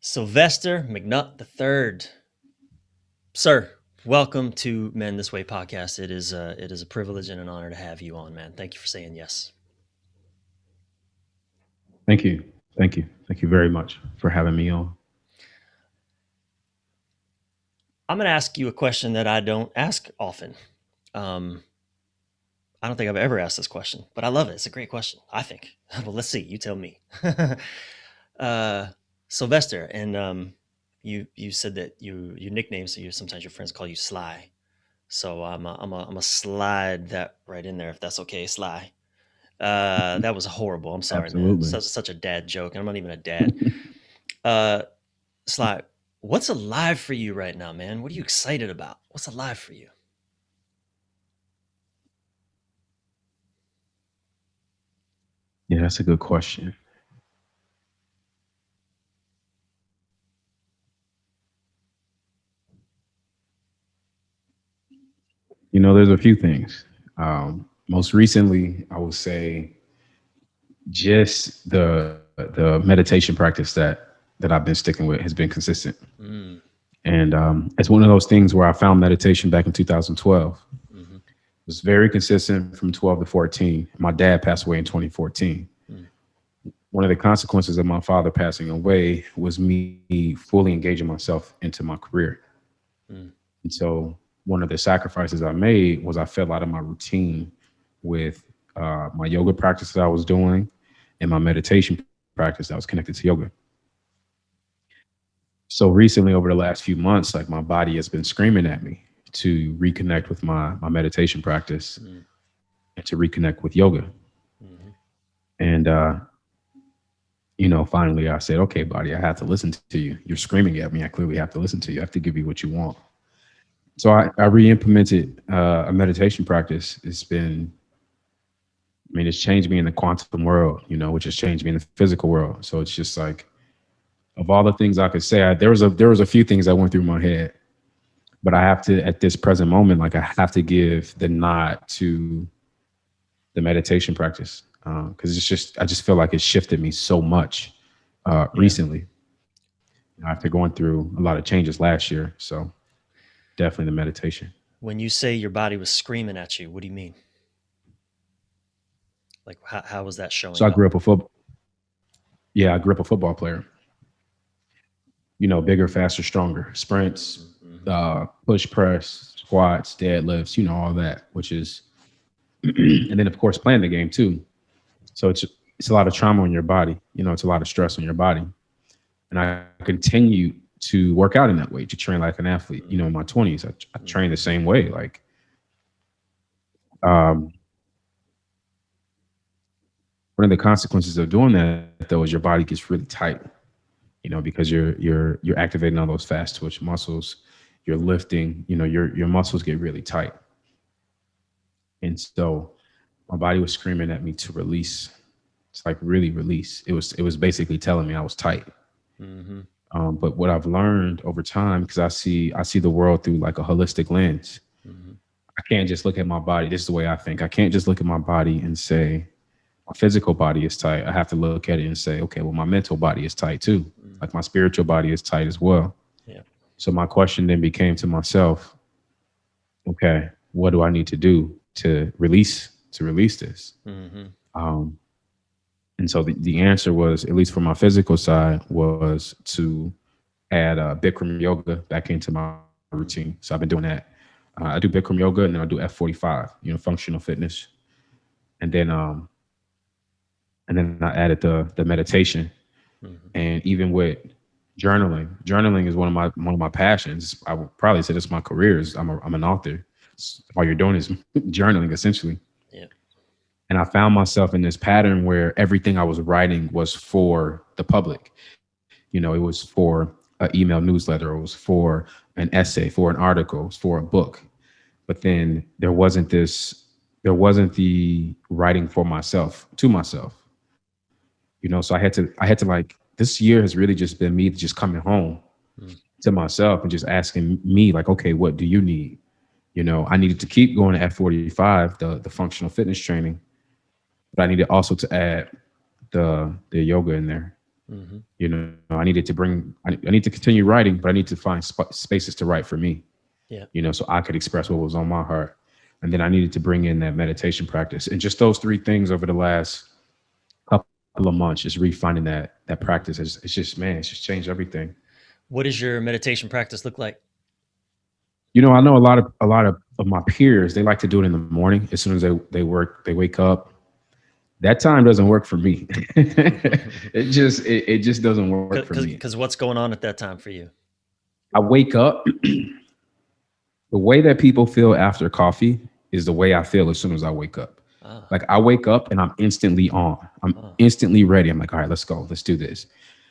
Sylvester McNutt III. Sir, welcome to Men This Way podcast. It is a privilege and an honor to have you on, man. Thank you for saying yes. Thank you. Thank you. Thank you very much for having me on. I'm going to ask you a question that I don't ask often. Um, I don't think I've ever asked this question, but I love it. It's a great question, I think. Well, let's see. You tell me. uh, Sylvester, and you said that you nickname, so sometimes your friends call you Sly. So I'm a slide that right in there if that's okay, Sly. That was horrible. I'm sorry, man. Absolutely. Such a dad joke. I'm not even a dad. Uh, Sly, what's alive for you right now, man? What are you excited about? What's alive for you? Yeah, that's a good question. There's a few things. Most recently, I would say just the meditation practice that I've been sticking with has been consistent, Mm, and it's one of those things where I found meditation back in 2012. hmm It was very consistent from 12 to 14. My dad passed away in 2014. mm, One of the consequences of my father passing away was me fully engaging myself into my career. mm, And so one of the sacrifices I made was I fell out of my routine with my yoga practice that I was doing and my meditation practice that was connected to yoga. So recently, over the last few months, like my body has been screaming at me to reconnect with my meditation practice mm, and to reconnect with yoga. hmm And finally I said, okay, buddy, I have to listen to you. You're screaming at me. I clearly have to listen to you. I have to give you what you want. So I re-implemented a meditation practice. It's changed me in the quantum world, which has changed me in the physical world. So it's just like, of all the things I could say, there was a few things that went through my head, but I have to, at this present moment, like I have to give the nod to the meditation practice because I just feel like it shifted me so much Yeah. recently after going through a lot of changes last year. So definitely the meditation. When you say your body was screaming at you, what do you mean? Like, how was that So showing I up? grew up a football. Yeah, I grew up a football player. Bigger, faster, stronger, sprints, Mm-hmm. push, press, squats, deadlifts. All that, which is, and then of course playing the game too. So it's a lot of trauma on your body. It's a lot of stress on your body. And I continued to work out in that way, to train like an athlete. In my 20s, I trained the Mm-hmm. same way. Like, um, one of the consequences of doing that though is your body gets really tight. Because you're activating all those fast twitch muscles. You're lifting. Your muscles get really tight, and so my body was screaming at me to release. It's like really release. It was basically telling me I was tight. Mm-hmm. But what I've learned over time, because I see the world through like a holistic lens. Mm-hmm. I can't just look at my body. This is the way I think. I can't just look at my body and say my physical body is tight. I have to look at it and say, okay, well, my mental body is tight too. Mm-hmm. Like my spiritual body is tight as well. Yeah. So my question then became to myself, okay, what do I need to do to release this? Mm-hmm. Um, and so the answer was, at least for my physical side, was to add Bikram yoga back into my routine. So I've been doing that. I do Bikram yoga and then I do F45, functional fitness, and then I added the meditation, Mm-hmm. and even with journaling is one of my passions. I would probably say this is my career. I'm an author. All you're doing is journaling essentially. Yeah. And I found myself in this pattern where everything I was writing was for the public. It was for an email newsletter, it was for an essay, for an article, it was for a book. But then there wasn't the writing for myself, to myself. So I had to like, this year has really just been me just coming home Mm-hmm. to myself and just asking me like, okay, what do you need? I needed to keep going to F45, the functional fitness training, but I needed also to add the yoga in there. Hmm. I need to continue writing, but I need to find spaces to write for me, Yeah. so I could express what was on my heart. And then I needed to bring in that meditation practice. And just those three things over the last couple of months, just refining that practice Hmm. it's just, man, it's just changed everything. What does your meditation practice look like? I know a lot of my peers, they like to do it in the morning as soon as they wake up. That time doesn't work for me. It just doesn't work for me. Because what's going on at that time for you? I wake up. The way that people feel after coffee is the way I feel as soon as I wake up. Ah, Like I wake up and I'm instantly on. I'm ah, instantly ready. I'm like, all right, let's go. Let's do this.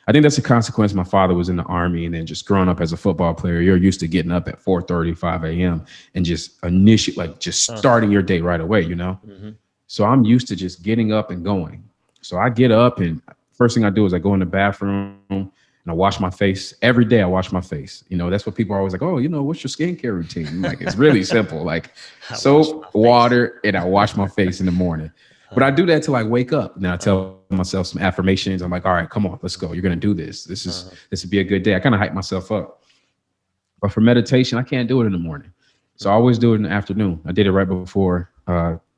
I think that's a consequence. My father was in the army, and then just growing up as a football player, you're used to getting up at 4:30, 5 a.m. and just initiate, like just ah. starting your day right away. Hmm. So I'm used to just getting up and going. So I get up, and first thing I do is I go in the bathroom and I wash my face. Every day I wash my face. That's what people are always like, oh, what's your skincare routine? I'm like, it's really simple. Like I wash soap, my face. water, and I wash my face in the morning. But I Uh, do that till I wake up. Now I tell uh, myself some affirmations. I'm like, all right, come on, let's go. You're gonna do this. uh, This would be a good day. I kind of hype myself up. But for meditation, I can't do it in the morning. So I mhm. always do it in the afternoon. I did it right before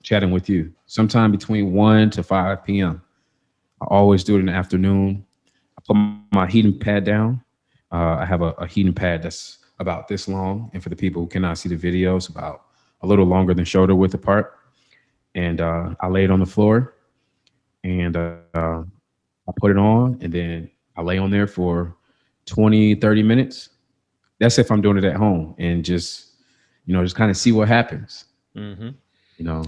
chatting with you, sometime between 1 to 5 p.m. I always do it in the afternoon. I put my heating pad down. I have a heating pad that's about this long. And for the people who cannot see the videos, about a little longer than shoulder width apart. And I lay it on the floor, and I put it on, and then I lay on there for 20, 30 minutes. That's if I'm doing it at home, and just kind of see what happens. Mhm. You know,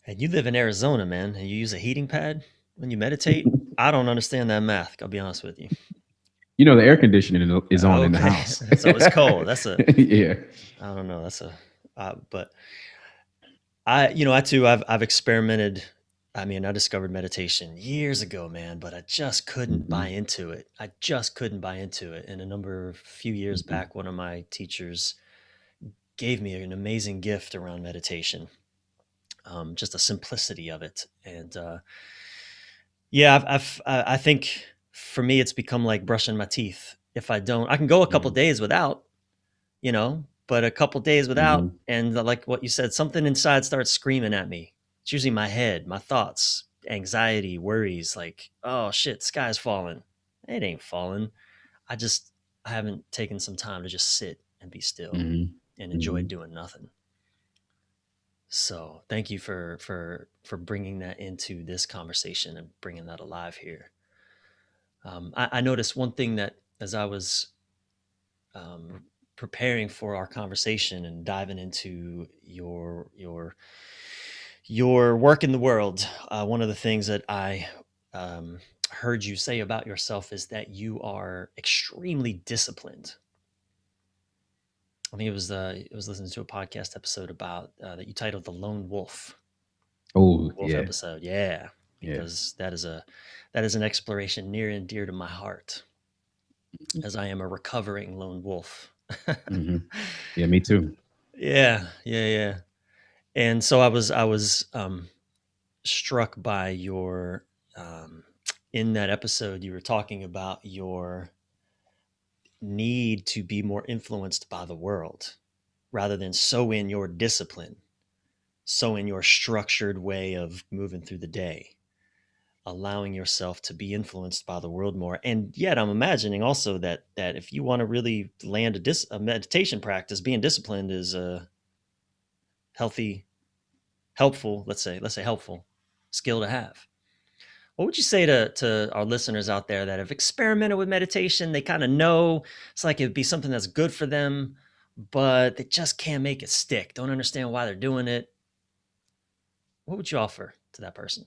And you live in Arizona, man, and you use a heating pad when you meditate? I don't understand that math, I'll be honest with you. the air conditioning is on in the Okay. house. So it's cold. Yeah. I don't know. But I too, I've experimented. I mean, I discovered meditation years ago, man, but I just couldn't buy Hmm. into it. I just couldn't buy into it. And few years Hmm. back, one of my teachers gave me an amazing gift around meditation, just the simplicity of it. And yeah, I think for me, it's become like brushing my teeth. If I don't, I can go a couple Hmm. days without, but a couple days without, Hmm. and like what you said, something inside starts screaming at me. It's usually my head, my thoughts, anxiety, worries, like, oh shit, sky's falling. It ain't falling. I just I haven't taken some time to just sit and be still Hmm. and enjoy Hmm. doing nothing. So thank you for bringing that into this conversation and bringing that alive here. I noticed one thing that as I was um, preparing for our conversation and diving into your work in the world, one of the things that I heard you say about yourself is that you are extremely disciplined. I think it was listening to a podcast episode about that you titled "The Lone Wolf." Oh Wolf yeah, episode, yeah, yeah. because that is an exploration near and dear to my heart, as I am a recovering lone wolf. Hmm. Yeah, me too. Yeah, yeah, yeah. And so I was struck by your um, in that episode you were talking about your need to be more influenced by the world rather than so in your discipline, so in your structured way of moving through the day, allowing yourself to be influenced by the world more. And yet I'm imagining also that if you want to really land a meditation practice, being disciplined is a healthy, helpful, let's say helpful skill to have. What would you say to our listeners out there that have experimented with meditation? They kind of know it's like it'd be something that's good for them, but they just can't make it stick. Don't understand why they're doing it. What would you offer to that person?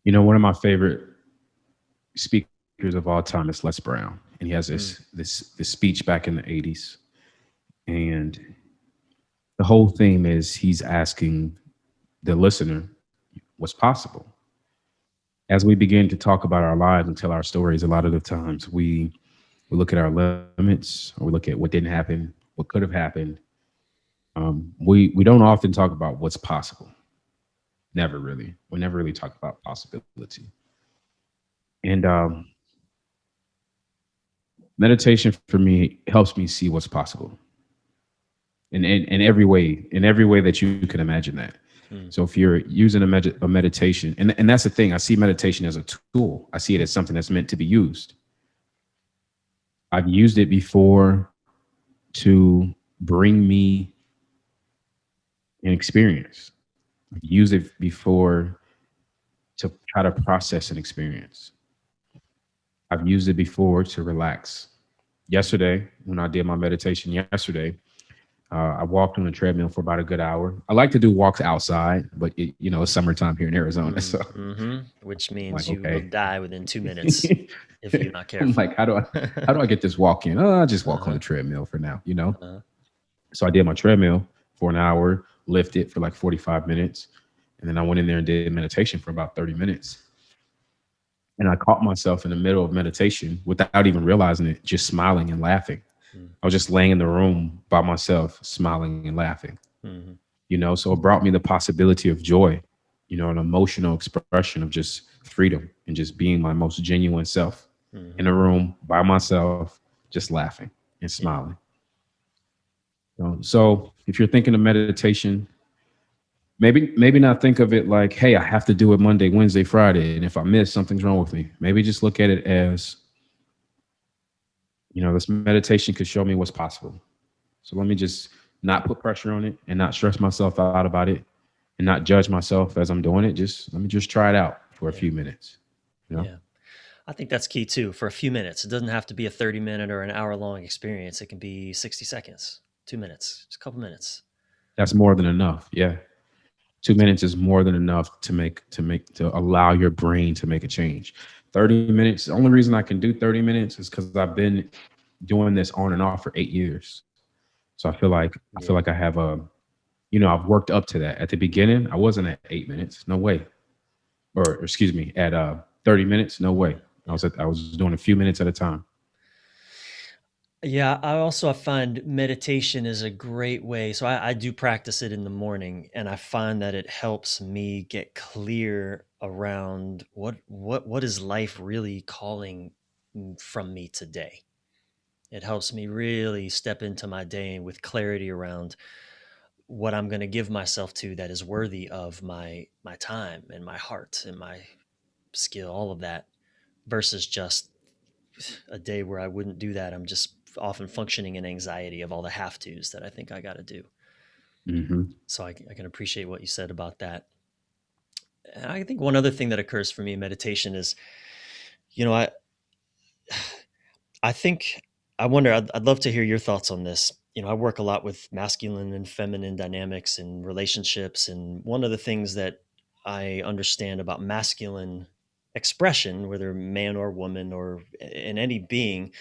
One of my favorite speakers of all time is Les Brown, and he has Mm, this speech back in the '80s, and the whole theme is he's asking the listener what's possible. As we begin to talk about our lives and tell our stories, a lot of the times we We look at our limits, or we look at what didn't happen, what could have happened. We don't often talk about what's possible. Never really. We never really talk about possibility. And meditation for me helps me see what's possible in every way that you can imagine that. Mm, So if you're using a meditation, and that's the thing, I see meditation as a tool. I see it as something that's meant to be used. I've used it before to bring me an experience. I've used it before to try to process an experience. I've used it before to relax. Yesterday, when I did my meditation yesterday, I walked on a treadmill for about a good hour. I like to do walks outside, but it's summertime here in Arizona, so which I'm like, means you will okay. die within 2 minutes if you're not I'm careful. like, how do I get this walk in? Oh, I'll just walk on Uh-huh, the treadmill for now. uh-huh. So I did my treadmill for an hour, lifted for like 45 minutes, and then I went in there and did meditation for about 30 minutes. And I caught myself in the middle of meditation without even realizing it, just smiling and laughing. Mm, I was just laying in the room by myself, smiling and laughing. mhm, So it brought me the possibility of joy, an emotional expression of just freedom and just being my most genuine self in mhm. a room by myself, just laughing and Yeah, smiling. So if you're thinking of meditation, maybe not think of it like, hey, I have to do it Monday, Wednesday, Friday, and if I miss, something's wrong with me. Maybe just look at it as, this meditation could show me what's possible. So let me just not put pressure on it and not stress myself out about it and not judge myself as I'm doing it. Just let me just try it out for a yeah, few minutes. You know, yeah. I think that's key too. For a few minutes, it doesn't have to be a 30-minute or an hour-long experience. It can be 60 seconds, 2 minutes, just a couple minutes. that's more than enough. Yeah. 2 minutes is more than enough to allow your brain to make a change. 30 minutes. The only reason I can do 30 minutes is because I've been doing this on and off for 8 years. So I feel like I have I've worked up to that. At the beginning, I wasn't at 8 minutes. No way. Or excuse me, at 30 minutes. No way. Yeah, I yeah. was I was doing a few minutes at a time. Yeah, I find meditation is a great way. So I do practice it in the morning, and I find that it helps me get clear around what is life really calling from me today. It helps me really step into my day with clarity around what I'm going to give myself to that is worthy of my time and my heart and my skill, all of that, versus just a day where I wouldn't do that. I'm just often functioning in anxiety of all the have tos that I think I got to do. Hmm. So I can appreciate what you said about that. And I think one other thing that occurs for me in meditation is, you know, I think I wonder. I'd love to hear your thoughts on this. I work a lot with masculine and feminine dynamics and relationships, and one of the things that I understand about masculine expression, whether man or woman or in any being,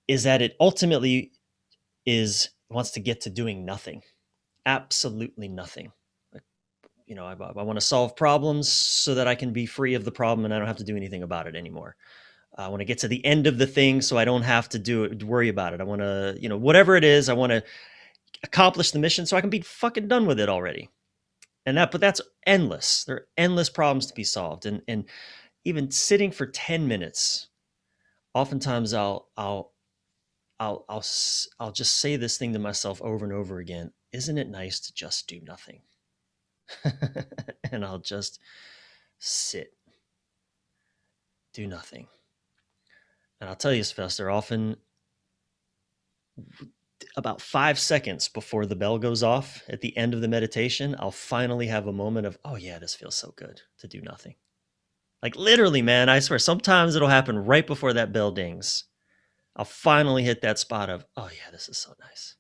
is that it ultimately is wants to get to doing nothing, absolutely nothing. Like, I want to solve problems so that I can be free of the problem and I don't have to do anything about it anymore. I want to get to the end of the thing so I don't have to worry about it. I want to, whatever it is, I want to accomplish the mission so I can be fucking done with it already. But that's endless. There are endless problems to be solved. And even sitting for 10 minutes, oftentimes I'll just say this thing to myself over and over again. Isn't it nice to just do nothing? And I'll just sit, do nothing. And I'll tell you, Sylvester, often about 5 seconds before the bell goes off at the end of the meditation, I'll finally have a moment of, oh, yeah, this feels so good to do nothing. Like literally, man, I swear, sometimes it'll happen right before that bell dings. I'll finally hit that spot of, oh, yeah, this is so nice.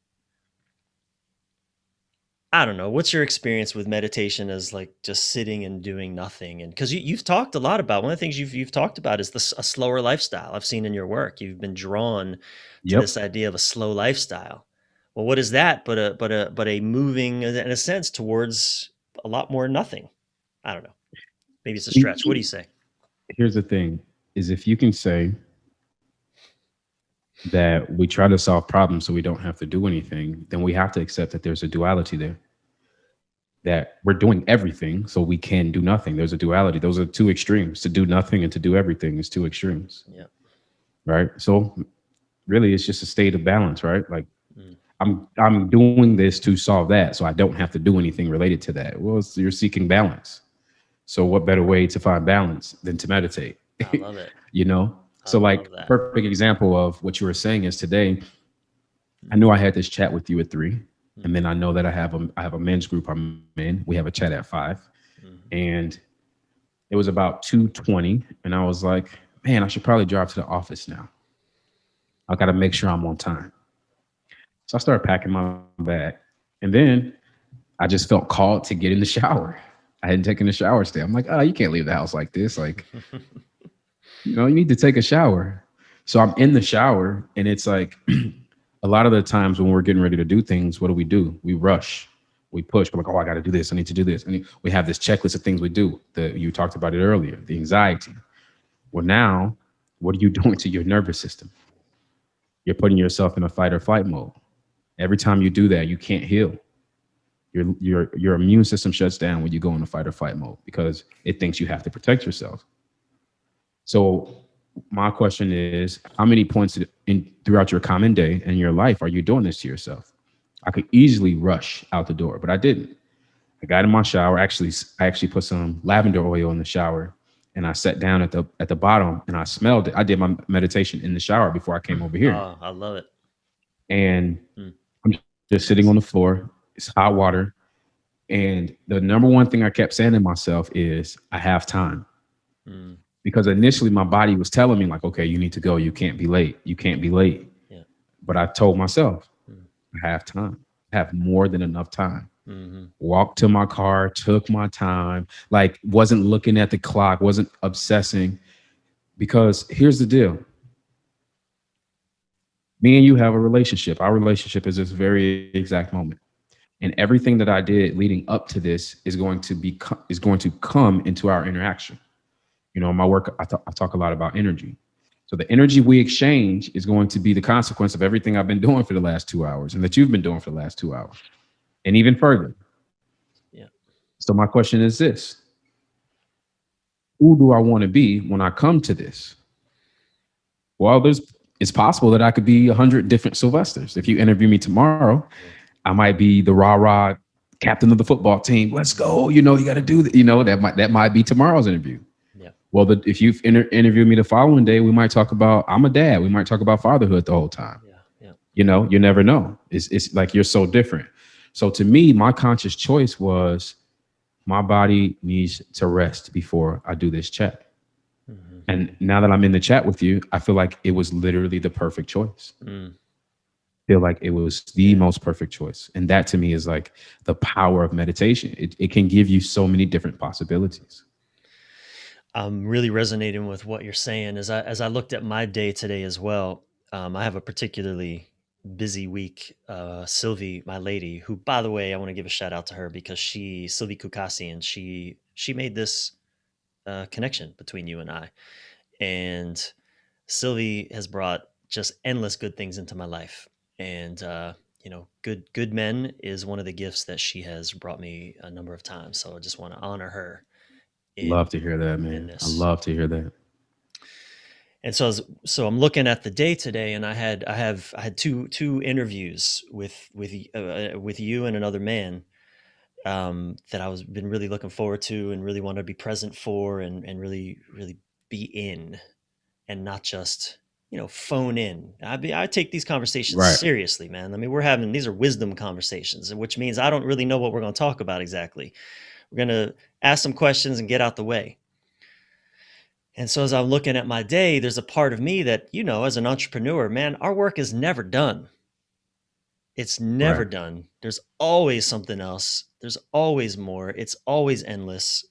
I don't know. What's your experience with meditation as like just sitting and doing nothing? And because you've talked a lot about one of the things you've talked about is a slower lifestyle. I've seen in your work you've been drawn to Yep. this idea of a slow lifestyle. Well, what is that? But a moving in a sense towards a lot more nothing. I don't know. Maybe it's a stretch. What do you say? Here's the thing: is if you can say, that we try to solve problems so we don't have to do anything, then we have to accept that there's a duality there. That we're doing everything so we can do nothing. There's a duality. Those are two extremes. To do nothing and to do everything is two extremes, Yeah. right? So really, it's just a state of balance, right? Like Mm. I'm doing this to solve that, so I don't have to do anything related to that. Well, you're seeking balance. So what better way to find balance than to meditate? I love it. you know. I So like love that. perfect example of what you were saying is today I Mm. knew I had this chat with you at 3, and Mm. then I know that I have a men's group I'm in. We have a chat at 5, Mm. and it was about 2:20, and I was like, man, I should probably drive to the office now. I got to make sure I'm on time. So I started packing my bag, and then I just felt called to get in the shower. I hadn't taken a shower today. I'm like, oh, you can't leave the house like this. Like, you need to take a shower. So I'm in the shower, and it's like a lot of the times when we're getting ready to do things, what do? We rush, we push. We're like, oh, I got to do this. I need to do this. And we have this checklist of things we do. You talked about it earlier, the anxiety. Well, now, what are you doing to your nervous system? You're putting yourself in a fight or flight mode. Every time you do that, you can't heal. Your immune system shuts down when you go into fight or flight mode because it thinks you have to protect yourself. So my question is, how many points throughout your common day and your life are you doing this to yourself? I could easily rush out the door, but I didn't. I got in my shower. I actually put some lavender oil in the shower, and I sat down at the bottom and I smelled it. I did my meditation in the shower before I came over here, Oh, I love it. and Mm. I'm just sitting on the floor. It's hot water, and the number one thing I kept saying to myself is, I have time. Mm. Because initially my body was telling me like, okay, you need to go. You can't be late. You can't be late. Yeah. But I told myself, Mm. I have time. I have more than enough time. Mm-hmm. Walked to my car, took my time, like wasn't looking at the clock, wasn't obsessing. Because here's the deal. Me and you have a relationship. Our relationship is this very exact moment. And everything that I did leading up to this is going to come into our interaction. In my work, I talk a lot about energy. So the energy we exchange is going to be the consequence of everything I've been doing for the last 2 hours and that you've been doing for the last 2 hours and even further. Yeah. So my question is this: who do I want to be when I come to this? Well, it's possible that I could be 100 different Sylvesters. If you interview me tomorrow, Yeah. I might be the rah-rah captain of the football team. Let's go. You got to do that. That might be tomorrow's interview. Yeah. Well, if you've interviewed me the following day, we might talk about I'm a dad. We might talk about fatherhood the whole time. Yeah. Yeah. You never know. It's like you're so different. So to me, my conscious choice was my body needs to rest before I do this chat. Mm-hmm. And now that I'm in the chat with you, I feel like it was literally the perfect choice. Mm. Feel like it was the Yeah. most perfect choice. And that to me is like the power of meditation. It can give you so many different possibilities. I'm really resonating with what you're saying. As I looked at my day today as well, I have a particularly busy week. Sylvie, my lady, who, by the way, I want to give a shout out to her because Silvy Khoucasian, she made this connection between you and I. And Sylvie has brought just endless good things into my life. And good men is one of the gifts that she has brought me a number of times. So I just want to honor her Love in to hear that, in man. I this. love to hear that. And so I'm looking at the day today, and I had two interviews with you and another man that I was been really looking forward to and really want to be present for and really be in and not just phone in. I take these conversations Right. seriously, man. I mean, these are wisdom conversations, which means I don't really know what we're going to talk about exactly. We're going to ask some questions and get out the way. And so as I'm looking at my day, there's a part of me that, as an entrepreneur, man, our work is never done. It's never Right. done. There's always something else. There's always more. It's always endless.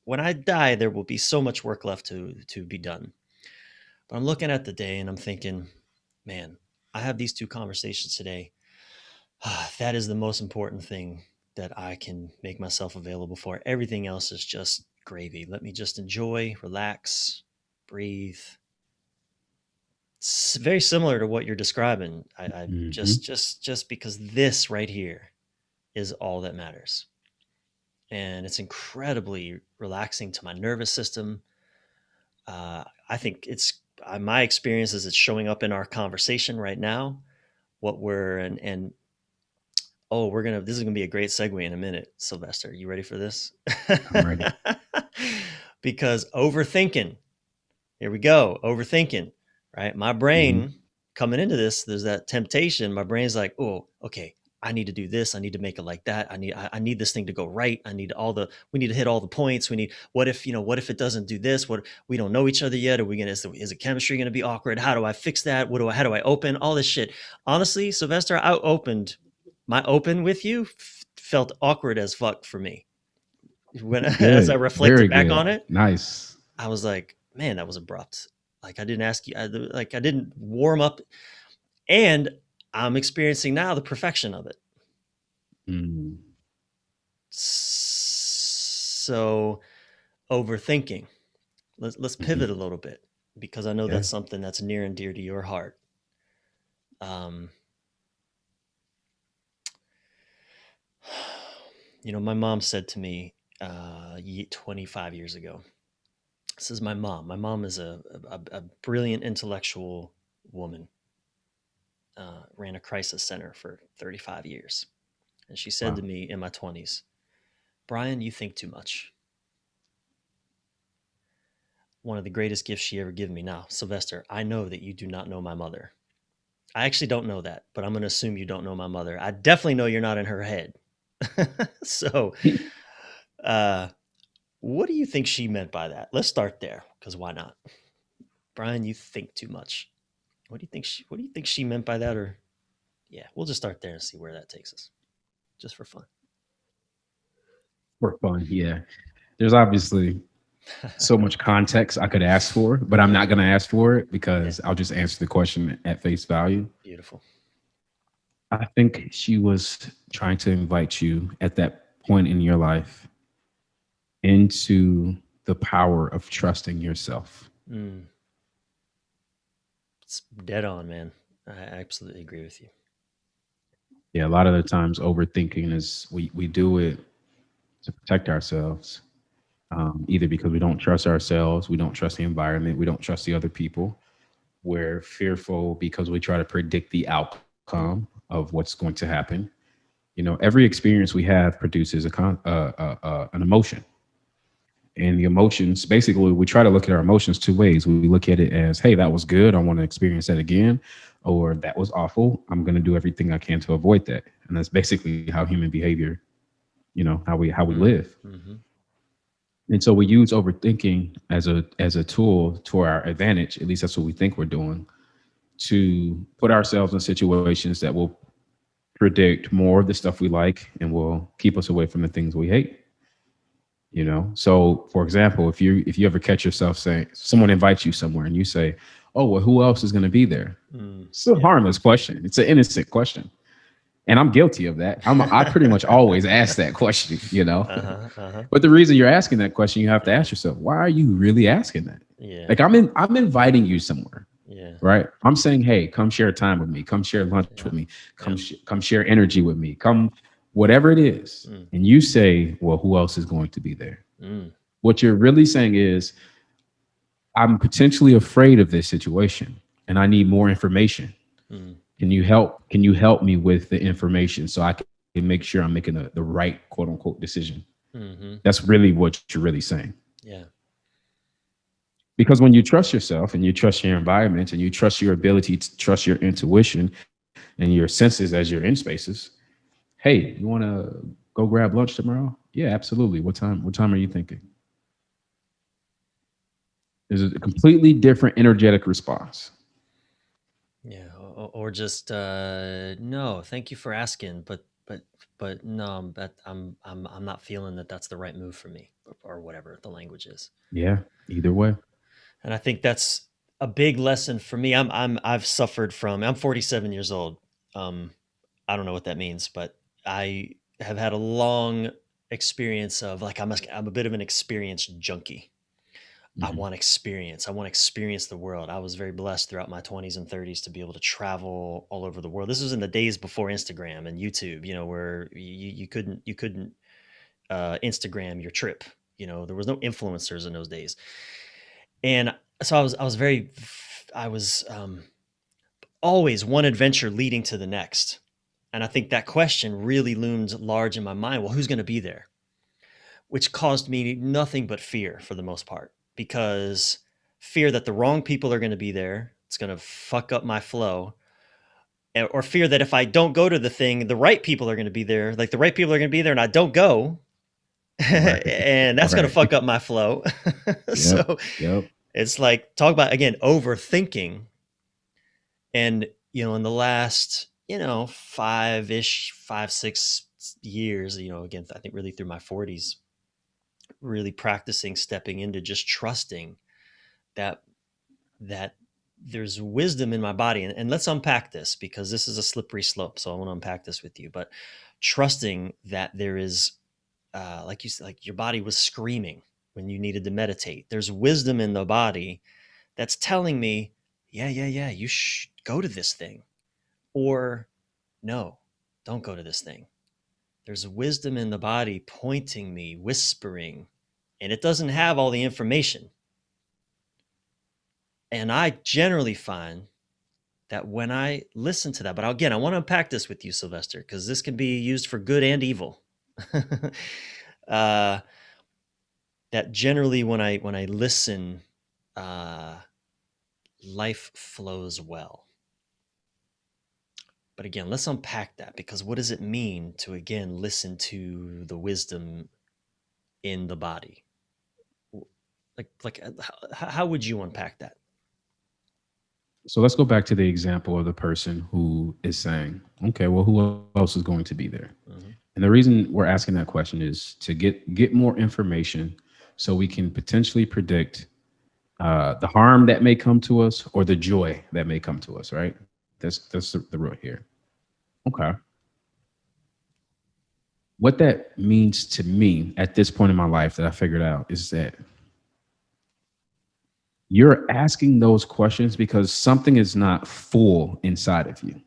When I die, there will be so much work left to be done. But I'm looking at the day and I'm thinking, man, I have these two conversations today. That is the most important thing that I can make myself available for. Everything else is just gravy. Let me just enjoy, relax, breathe, It's very similar to what you're describing. I Hmm. just because this right here is all that matters. And it's incredibly relaxing to my nervous system. I think it's my experience is it's showing up in our conversation right now. What we're and oh, this is gonna be a great segue in a minute, Sylvester. You ready for this? I'm ready. Because overthinking, here we go, overthinking, right? My Hmm. brain coming into this, there's that temptation. My brain's like, oh, okay, I need to do this. I need to make it like that. I need this thing to go right. We need to hit all the points. What if it doesn't do this? What we don't know each other yet? Is the chemistry gonna be awkward? How do I fix that? How do I open all this shit? Honestly, Sylvester, my open with you felt awkward as fuck for me. As I Good. Very reflected back on good. it, Nice. I was like, man, that was abrupt. Like I didn't ask you, I didn't warm up, and I'm experiencing now the perfection of it. Mm. So overthinking. Let's pivot Hmm. a little bit because I know Yeah. that's something that's near and dear to your heart. Um, my mom said to me 25 years ago. This is my mom. My mom is a brilliant intellectual woman. Ran a crisis center for 35 years. And she said to Wow. me in my 20s, Bryan, you think too much. One of the greatest gifts she ever gave me. Now, Sylvester, I know that you do not know my mother. I actually don't know that, but I'm going to assume you don't know my mother. I definitely know you're not in her head. So, uh, what do you think she meant by that? Let's start there, because why not? Bryan, you think too much. What do you think she meant by that? Or yeah, we'll just start there and see where that takes us, just for fun. For fun. Yeah. There's obviously so much context I could ask for, but I'm Yeah, not going to ask for it yeah, because I'll just answer the question at face value. beautiful. I think she was trying to invite you at that point in your life into the power of trusting yourself. Mm, it's dead on, man. I absolutely agree with you. Yeah, a lot of the times overthinking is we do it to protect ourselves, either because we don't trust ourselves, we don't trust the environment, we don't trust the other people. We're fearful because we try to predict the outcome of what's going to happen. Every experience we have produces an emotion. And the emotions, basically, we try to look at our emotions two ways. We look at it as, hey, that was good. I want to experience that again. Or that was awful. I'm going to do everything I can to avoid that. And that's basically how human behavior, how we Mm, live. hmm. And so we use overthinking as a tool to our advantage. At least that's what we think we're doing, to put ourselves in situations that will predict more of the stuff we like and will keep us away from the things we hate. So for example, if you ever catch yourself saying, someone invites you somewhere and you say, oh, well, who else is going to be there? Mm, It's a yeah. harmless question. It's an innocent question, and I'm guilty of that. I pretty much always ask that question. Uh-huh, uh-huh. But the reason you're asking that question, you have to Yeah, ask yourself, why are you really asking that? yeah, Like I'm inviting you somewhere, yeah, right? I'm saying, hey, come share time with me, come share lunch with yeah, me, yeah. come share energy with me, come whatever it is. Mm, And you say, well, who else is going to be there? mm, What you're really saying is, I'm potentially afraid of this situation and I need more information. mm, Can you help me with the information so I can make sure I'm making the right quote unquote decision? mm-hmm. That's really what you're really saying. Yeah. Because when you trust yourself and you trust your environment and you trust your ability to trust your intuition and your senses as you're in spaces, hey, you want to go grab lunch tomorrow? Yeah, absolutely. What time are you thinking? There's a completely different energetic response. Yeah. Or just no, thank you for asking, but no, I'm not feeling that that's the right move for me, or whatever the language is. Yeah, either way. And I think that's a big lesson for me. I've suffered from. I'm 47 years old. Um, I don't know what that means, but I have had a long experience of like I'm a bit of an experience junkie. I Hmm. want experience. I want to experience the world. I was very blessed throughout my 20s and 30s to be able to travel all over the world. This was in the days before Instagram and YouTube, where you couldn't Instagram your trip. There was no influencers in those days. And so I was always one adventure leading to the next. And I think that question really loomed large in my mind. Well, who's going to be there? Which caused me nothing but fear for the most part, because fear that the wrong people are going to be there. It's going to fuck up my flow. Or fear that if I don't go to the thing, the right people are going to be there. Like the right people are going to be there and I don't go. Right. And that's going to Right. fuck up my flow. Yep. So Yep. it's like, talk about, again, overthinking. And, in the last, 5-6 years, again, I think really through my 40s, really practicing stepping into just trusting that that there's wisdom in my body. And let's unpack this, because this is a slippery slope. So I want to unpack this with you. But trusting that there is, like you said, like your body was screaming when you needed to meditate. There's wisdom in the body that's telling me, yeah, yeah, yeah, you should go to this thing, or no, don't go to this thing. There's wisdom in the body pointing me, whispering, and it doesn't have all the information. And I generally find that when I listen to that, but again, I want to unpack this with you, Sylvester, because this can be used for good and evil. uh, that generally, when I listen, uh, life flows well. But again, let's unpack that, because what does it mean to, again, listen to the wisdom in the body? Like, how would you unpack that? So let's go back to the example of the person who is saying, okay, well, who else is going to be there? Hmm. And the reason we're asking that question is to get more information so we can potentially predict the harm that may come to us or the joy that may come to us, right? That's the root here. Okay. What that means to me at this point in my life that I figured out is that you're asking those questions because something is not full inside of you.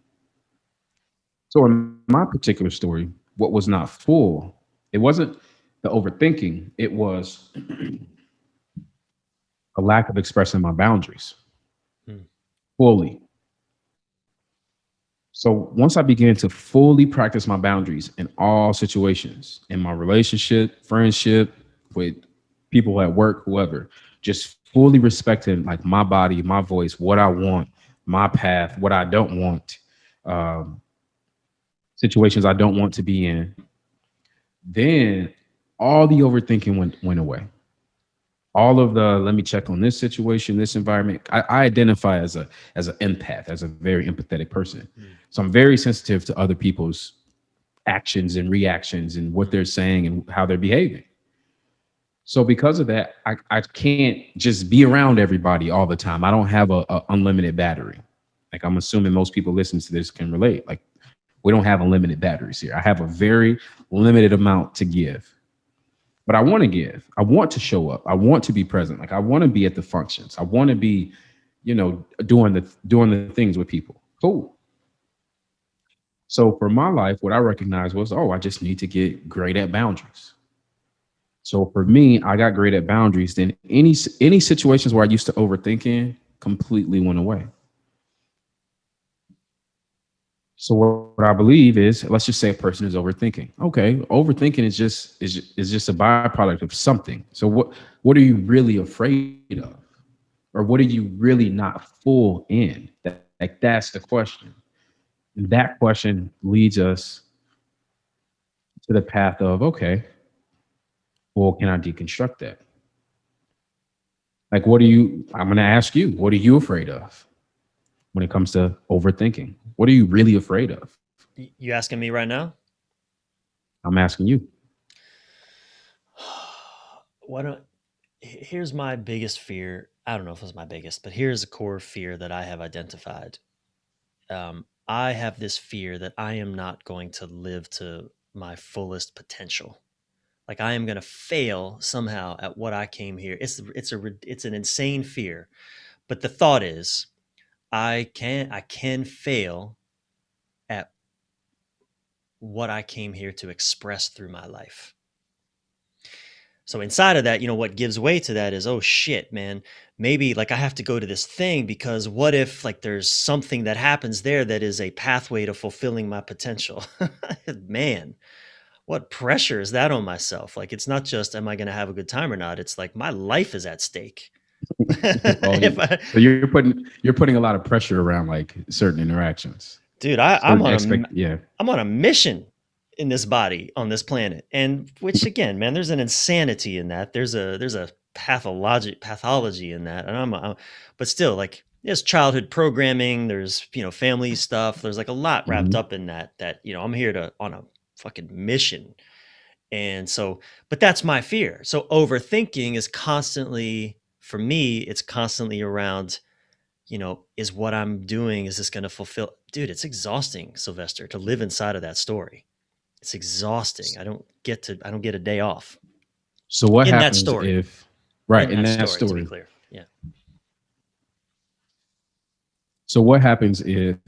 So in my particular story, what was not full, it wasn't the overthinking, it was a lack of expressing my boundaries Hmm. fully. So once I began to fully practice my boundaries in all situations, in my relationship, friendship, with people at work, whoever, just fully respecting like my body, my voice, what I want, my path, what I don't want, um, situations I don't want to be in, then all the overthinking went away. All of the let me check on this situation, this environment. I identify as an empath, as a very empathetic person. Hmm. So I'm very sensitive to other people's actions and reactions and what Hmm. they're saying and how they're behaving. So because of that, I can't just be around everybody all the time. I don't have a unlimited battery. Like I'm assuming most people listening to this can relate. Like we don't have unlimited batteries here. I have a very limited amount to give, but I want to give. I want to show up. I want to be present. Like I want to be at the functions. I want to be, doing the things with people. Cool. So for my life, what I recognized was, oh, I just need to get great at boundaries. So for me, I got great at boundaries. Then any situations where I used to overthinking completely went away. So what I believe is, let's just say a person is overthinking. Okay, overthinking is just a byproduct of something. So what are you really afraid of, or what are you really not full in? Like that's the question. And that question leads us to the path of okay, well, can I deconstruct that? Like, what are you? I'm going to ask you, what are you afraid of when it comes to overthinking? What are you really afraid of? You asking me right now? I'm asking you. Why don't Here's my biggest fear. I don't know if it's my biggest, but here's a core fear that I have identified. I have this fear that I am not going to live to my fullest potential. Like I am going to fail somehow at what I came here. It's an insane fear. But the thought is I can fail at what I came here to express through my life. So inside of that, what gives way to that is, oh shit, man, maybe like I have to go to this thing because what if like there's something that happens there that is a pathway to fulfilling my potential? Man, what pressure is that on myself? Like it's not just am I going to have a good time or not? It's like my life is at stake. Well, if I, so you're putting a lot of pressure around like certain interactions, dude, certain expect. Yeah. I'm on a mission in this body on this planet, and which again, man, there's an insanity in that. There's a pathology in that, and but still, like there's childhood programming, there's family stuff, there's like a lot wrapped Hmm. up in that. I'm here to on a fucking mission, and so, but that's my fear. So overthinking is constantly for me. It's constantly around is what I'm doing, is this going to fulfill? Dude, it's exhausting, Sylvester, to live inside of that story. It's exhausting. I don't get a day off So what in that happens story. if, right, In in that that story, to be story? clear. Yeah. So what happens if,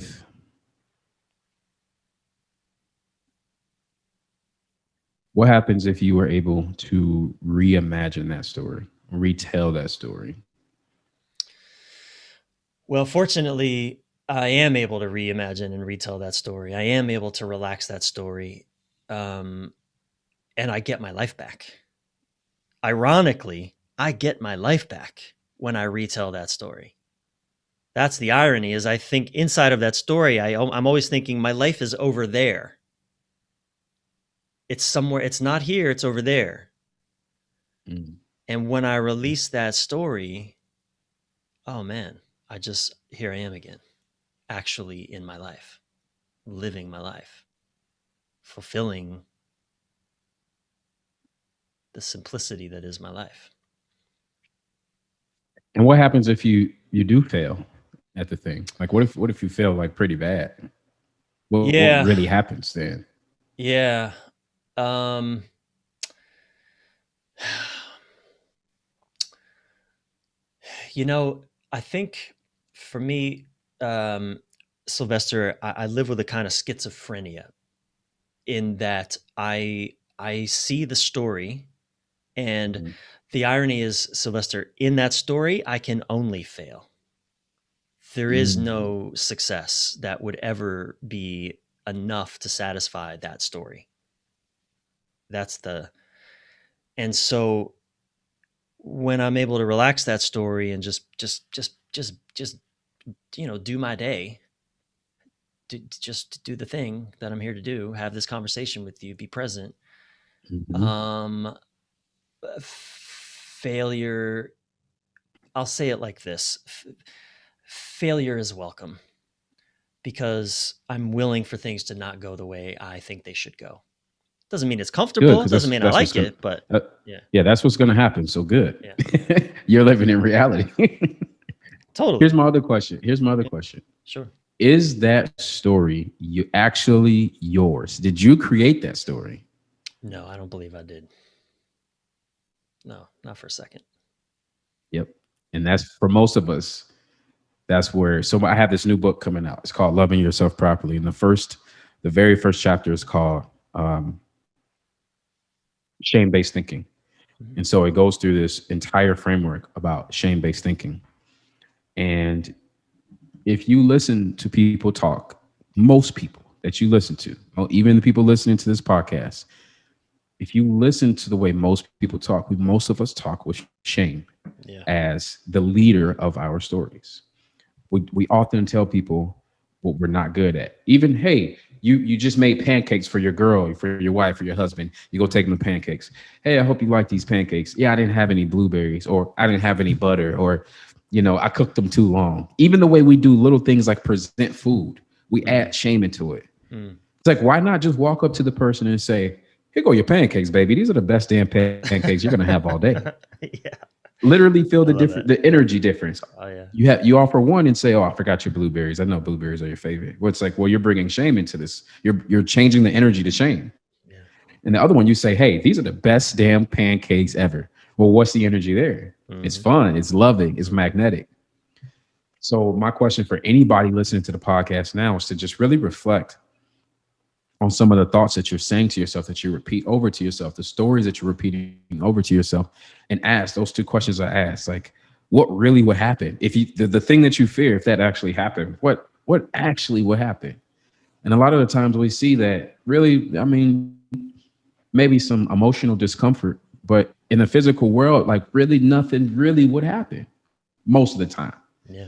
you were able to reimagine that story, retell that story? Well, fortunately, I am able to reimagine and retell that story. I am able to relax that story. Um, and I get my life back. Ironically, I get my life back when I retell that story. That's the irony, is I think inside of that story, I'm always thinking my life is over there. It's somewhere, it's not here, it's over there. Mm. And when I release that story, oh man, here I am again, actually in my life, living my life, fulfilling the simplicity that is my life. And what happens if you do fail at the thing? Like what if you fail like pretty bad? What Yeah. really happens then? Yeah. Um, you know, I think for me, um, Sylvester, I live with a kind of schizophrenia in that I see the story, and Mhm. the irony is, Sylvester, in that story, I can only fail. There is Mm. no success that would ever be enough to satisfy that story. That's the and so when I'm able to relax that story and just do my day, just do the thing that I'm here to do, have this conversation with you, be present. Mhm. Um, failure, I'll say it like this: failure is welcome because I'm willing for things to not go the way I think they should go. Doesn't mean it's Good, comfortable. because Doesn't mean I that's what's like gonna. it, but Uh, yeah, yeah, that's what's gonna happen. So good. yeah, You're living in reality. Here's totally. my other question. Here's my other Yeah, question. sure. Is that story you actually yours? Did you create that story? No, I don't believe I did. No, not for a second. Yep. And that's for most of us. That's where. So I have this new book coming out. It's called Loving Yourself Properly. And the very first chapter is called Shame Based Thinking. Mhm. And so it goes through this entire framework about shame based thinking. And if you listen to people talk, most people that you listen to, even the people listening to this podcast, if you listen to the way most people talk, most of us talk with shame Yeah. as the leader of our stories. We often tell people what we're not good at. Even, hey, you just made pancakes for your girl, for your wife, for your husband. You go take them the pancakes. Hey, I hope you like these pancakes. Yeah, I didn't have any blueberries, or I didn't have any butter, or I cooked them too long. Even the way we do little things like present food, we add Mm, shame into it. mm. It's like, why not just walk up to the person and say, here go your pancakes, baby. These are the best damn pancakes you're gonna have all day. Yeah, Literally feel I love that. the Yeah. energy difference. Oh yeah. You offer one and say, "Oh, I forgot your blueberries. I know blueberries are your favorite." Well, it's like, well, you're bringing shame into this. You're changing the energy to shame. Yeah. And the other one, you say, hey, these are the best damn pancakes ever. Well, what's the energy there? It's Mm-hmm. fun, it's loving, it's magnetic. So my question for anybody listening to the podcast now is to just really reflect on some of the thoughts that you're saying to yourself, that you repeat over to yourself, the stories that you're repeating over to yourself, and ask those two questions I asked. Like, what really would happen if you the thing that you fear, if that actually happened, what actually would happen? And a lot of the times we see that really, I mean, maybe some emotional discomfort, but in the physical world, like really nothing really would happen most of the time. Yeah.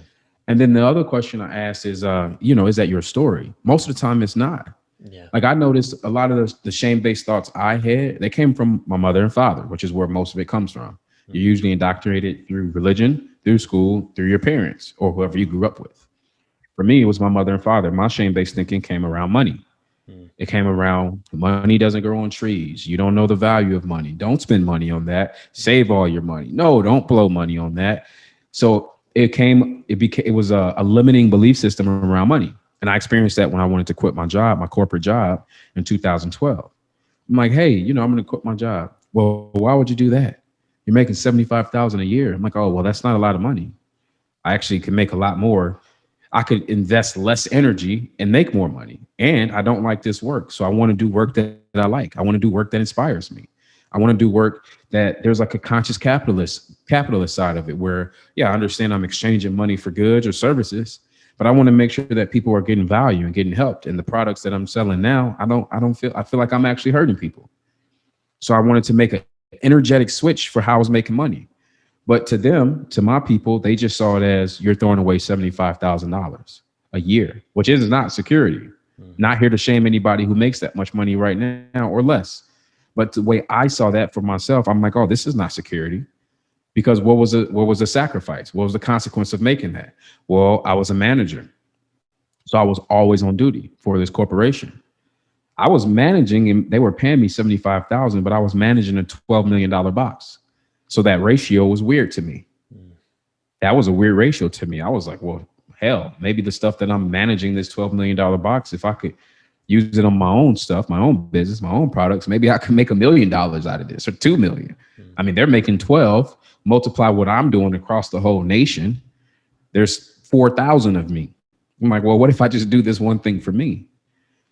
And then the other question I asked is, is that your story? Most of the time, it's not. Yeah. Like I noticed a lot of the shame-based thoughts I had, they came from my mother and father, which is where most of it comes from. You're Mm-hmm. usually indoctrinated through religion, through school, through your parents or whoever you grew up with. For me, it was my mother and father. My shame-based thinking came around money. Mm. It came around money doesn't grow on trees. You don't know the value of money. Don't spend money on that. Save all your money. No, don't blow money on that. So it was a limiting belief system around money. And I experienced that when I wanted to quit my job, my corporate job in 2012. I'm like, hey, I'm going to quit my job. Well, why would you do that? You're making 75,000 a year. I'm like, oh, well, that's not a lot of money. I actually can make a lot more. I could invest less energy and make more money. And I don't like this work. So I want to do work that I like. I want to do work that inspires me. I want to do work that there's like a conscious capitalist side of it where, yeah, I understand I'm exchanging money for goods or services, but I want to make sure that people are getting value and getting helped. And the products that I'm selling now, I feel like I'm actually hurting people. So I wanted to make an energetic switch for how I was making money. But to them, to my people, they just saw it as you're throwing away $75,000 a year, which is not security. Mm-hmm. Not here to shame anybody who makes that much money right now or less. But the way I saw that for myself, I'm like, oh, this is not security. Because what was the sacrifice? What was the consequence of making that? Well, I was a manager. So I was always on duty for this corporation. I was managing and they were paying me 75,000, but I was managing a $12 million box. So that ratio was weird to me. Mm. That was a weird ratio to me. I was like, well, hell, maybe the stuff that I'm managing this $12 million box, if I could use it on my own stuff, my own business, my own products, maybe I could make $1 million out of this or 2 million. Mm. I mean, they're making 12, multiply what I'm doing across the whole nation. There's 4,000 of me. I'm like, well, what if I just do this one thing for me?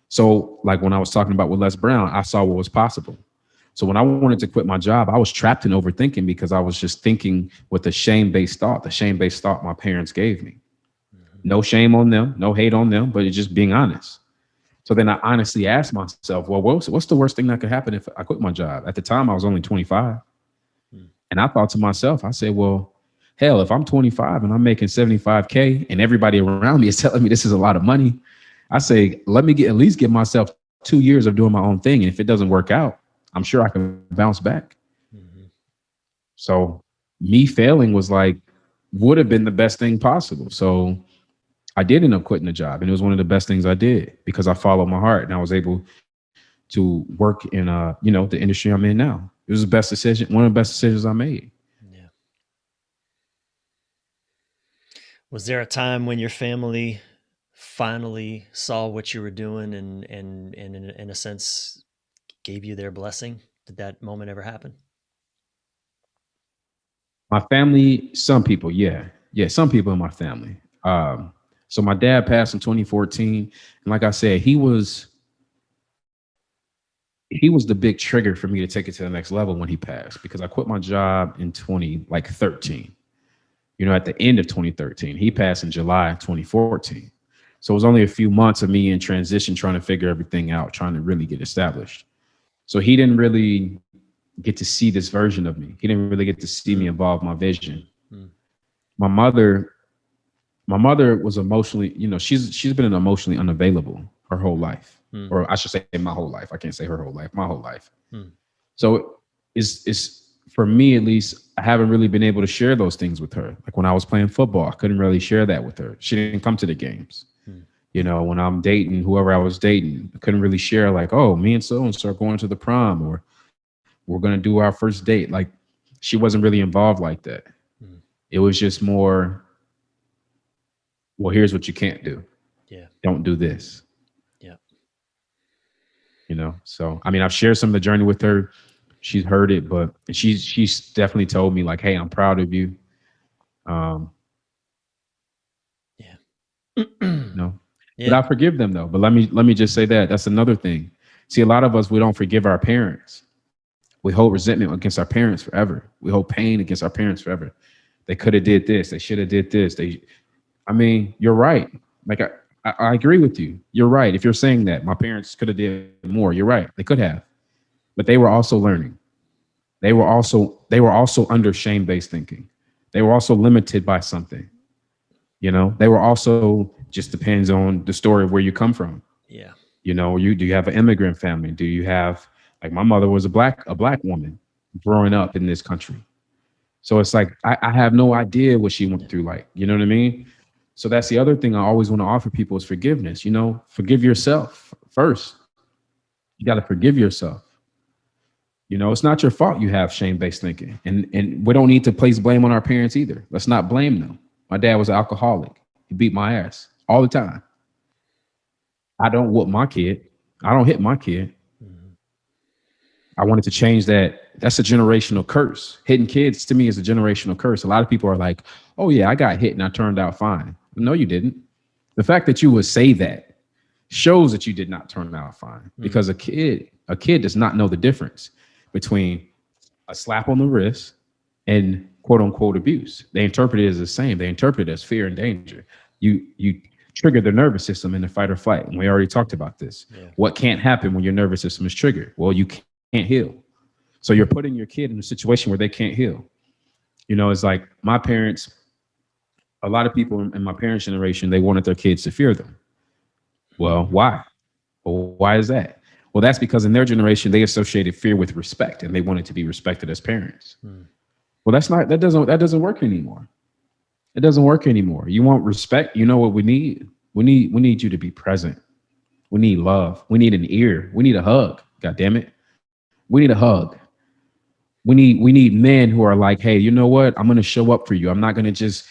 So, like when I was talking about with Les Brown, I saw what was possible. So when I wanted to quit my job, I was trapped in overthinking because I was just thinking with the shame-based thought my parents gave me. Mm-hmm. No shame on them, no hate on them, but it's just being honest. So then I honestly asked myself, well, what's the worst thing that could happen if I quit my job? At the time, I was only 25. Mm. And I thought to myself, I said, well, hell, if I'm 25 and I'm making 75K and everybody around me is telling me this is a lot of money, I say, let me at least give myself 2 years of doing my own thing. And if it doesn't work out, I'm sure I can bounce back. Mm-hmm. So me failing was like, would have been the best thing possible. So I did end up quitting the job. And it was one of the best things I did because I followed my heart and I was able to work in, the industry I'm in now. It was the best decision, one of the best decisions I made. Yeah. Was there a time when your family finally saw what you were doing and in a sense gave you their blessing? Did that moment ever happen? My family, some people, yeah. Yeah, some people in my family. So my dad passed in 2014. And like I said, he was the big trigger for me to take it to the next level when he passed because I quit my job in 13. At the end of 2013. He passed in July 2014. So it was only a few months of me in transition trying to figure everything out, trying to really get established. So he didn't really get to see this version of me. He didn't really get to see me Mm. evolve my vision. Mm. Mm. My mother, my mother was emotionally, she's been emotionally unavailable her whole life. Mm. Or I should say my whole life. I can't say her whole life, my whole life. Mm. So it's for me at least, I haven't really been able to share those things with her. Like when I was playing football, I couldn't really share that with her. She didn't come to the games. Mm. When I'm dating whoever I was dating, I couldn't really share like, oh, me and so and so are going to the prom or we're gonna do our first date. Like she wasn't really involved like that. Mm. It was just more, well, here's what you can't do. Yeah. Don't do this. Yeah. So I mean, I've shared some of the journey with her. She's heard it, but she's definitely told me like, "Hey, I'm proud of you." Um, Yeah. you know, but Yeah. I forgive them though. But let me just say that that's another thing. See, a lot of us we don't forgive our parents. We hold resentment against our parents forever. We hold pain against our parents forever. They could have did this. They should have did this. I mean, you're right. Like I agree with you. You're right. If you're saying that my parents could have did more, you're right. They could have, but they were also learning. They were also under shame based thinking. They were also limited by something. They were also just depends on the story of where you come from. Yeah. You do you have an immigrant family? Do you have like my mother was a black woman growing up in this country. So it's like I have no idea what she went Yeah. through. Like, you know what I mean? So that's the other thing I always want to offer people is forgiveness. Forgive yourself first. You got to forgive yourself. It's not your fault you have shame based thinking, and we don't need to place blame on our parents either. Let's not blame them. My dad was an alcoholic. He beat my ass all the time. I don't whoop my kid. I don't hit my kid. Mhm. I wanted to change that. That's a generational curse. Hitting kids to me is a generational curse. A lot of people are like, "Oh yeah, I got hit and I turned out fine." No, you didn't. The fact that you would say that shows that you did not turn out fine because Mhm. a kid does not know the difference between a slap on the wrist and quote unquote abuse. They interpret it as the same. They interpret it as fear and danger. You trigger the nervous system in the fight or flight. And we already talked about this. Yeah. What can't happen when your nervous system is triggered? Well, you can't heal. So you're putting your kid in a situation where they can't heal. It's like my parents, a lot of people in my parents' generation, they wanted their kids to fear them. Well, Mhm. why? Well, why is that? Well, that's because in their generation, they associated fear with respect and they wanted to be respected as parents. Mhm. Well, that doesn't work anymore. It doesn't work anymore. You want respect. You know what we need? We need you to be present. We need love. We need an ear. We need a hug. God damn it. We need a hug. We need men who are like, hey, you know what? I'm gonna show up for you. I'm not gonna just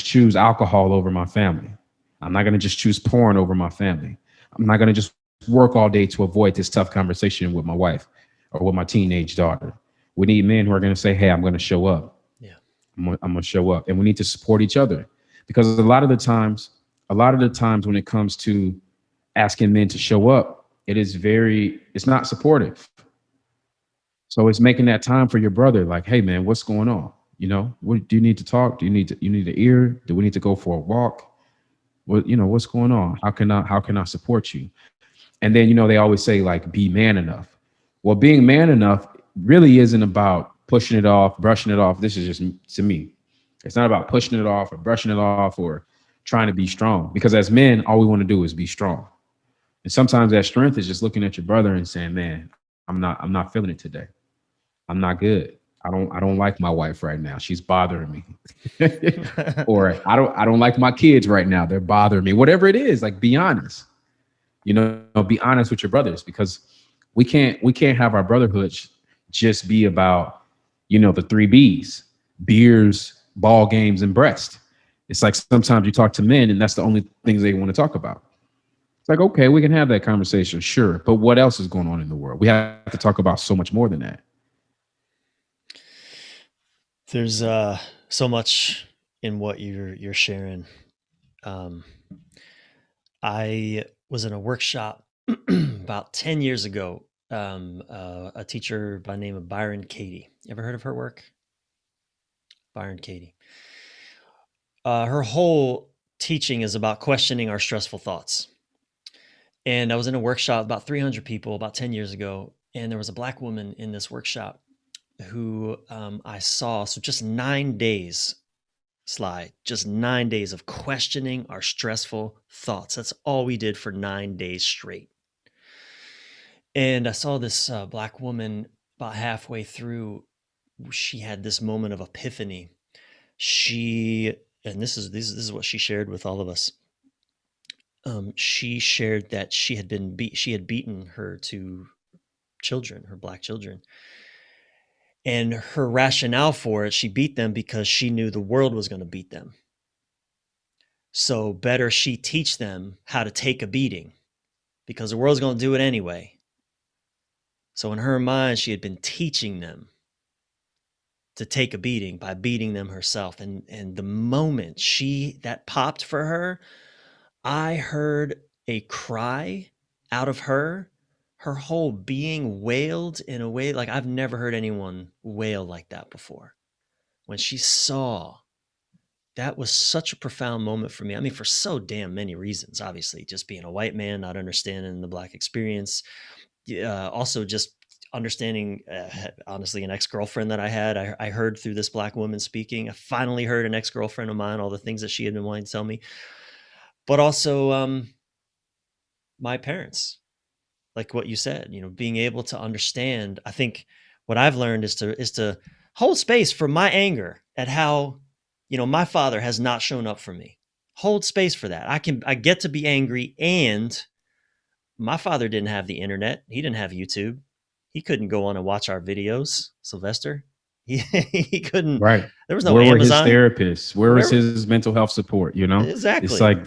choose alcohol over my family. I'm not gonna just choose porn over my family. I'm not gonna just work all day to avoid this tough conversation with my wife or with my teenage daughter. We need men who are gonna say, hey, I'm gonna show up. Yeah. I'm gonna show up, and we need to support each other because a lot of the times when it comes to asking men to show up, it's not supportive. So it's making that time for your brother. Like, hey man, what's going on? What do you need to talk? Do you need an ear? Do we need to go for a walk? What's going on? How can I support you? And then they always say like be man enough. Well, being man enough really isn't about pushing it off, brushing it off. This is just to me. It's not about pushing it off or brushing it off or trying to be strong. Because as men, all we want to do is be strong. And sometimes that strength is just looking at your brother and saying, "Man, I'm not feeling it today. I'm not good. I don't like my wife right now. She's bothering me." Or I don't like my kids right now. They're bothering me. Whatever it is, like be honest. Be honest with your brothers because we can't have our brotherhood just be about the three B's: beers, ball games, and breast. It's like sometimes you talk to men and that's the only things they want to talk about. It's like, okay, we can have that conversation, sure, but what else is going on in the world? We have to talk about so much more than that. There's so much in what you're sharing. Um, I was in a workshop about 10 years ago. A teacher by the name of Byron Katie. Ever heard of her work? Byron Katie. Her whole teaching is about questioning our stressful thoughts. And I was in a workshop, about 300 people, about 10 years ago, and there was a black woman in this workshop who I saw. So just 9 days, Sly, just 9 days of questioning our stressful thoughts. That's all we did for 9 days straight. And I saw this black woman about halfway through. She had this moment of epiphany. She, and this is what she shared with all of us. She shared that she had beaten her two children, her black children, and her rationale for it, she beat them because she knew the world was going to beat them. So better she teach them how to take a beating because the world's going to do it anyway. So in her mind, she had been teaching them to take a beating by beating them herself. And the moment that popped for her, I heard a cry out of her. Her whole being wailed in a way like I've never heard anyone wail like that before. When she saw, that was such a profound moment for me. I mean, for so damn many reasons, obviously, just being a white man, not understanding the Black experience. Also just understanding, honestly, an ex-girlfriend that I had. I heard through this Black woman speaking. I finally heard an ex-girlfriend of mine, all the things that she had been wanting to tell me. But also my parents, like what you said, being able to understand. I think what I've learned is to hold space for my anger at how, my father has not shown up for me. Hold space for that. I get to be angry, and my father didn't have the internet. He didn't have YouTube. He couldn't go on and watch our videos, Sylvester. He couldn't. Right. There was no Where were his Amazon. therapists? Where was Where his mental health support? It's exactly? like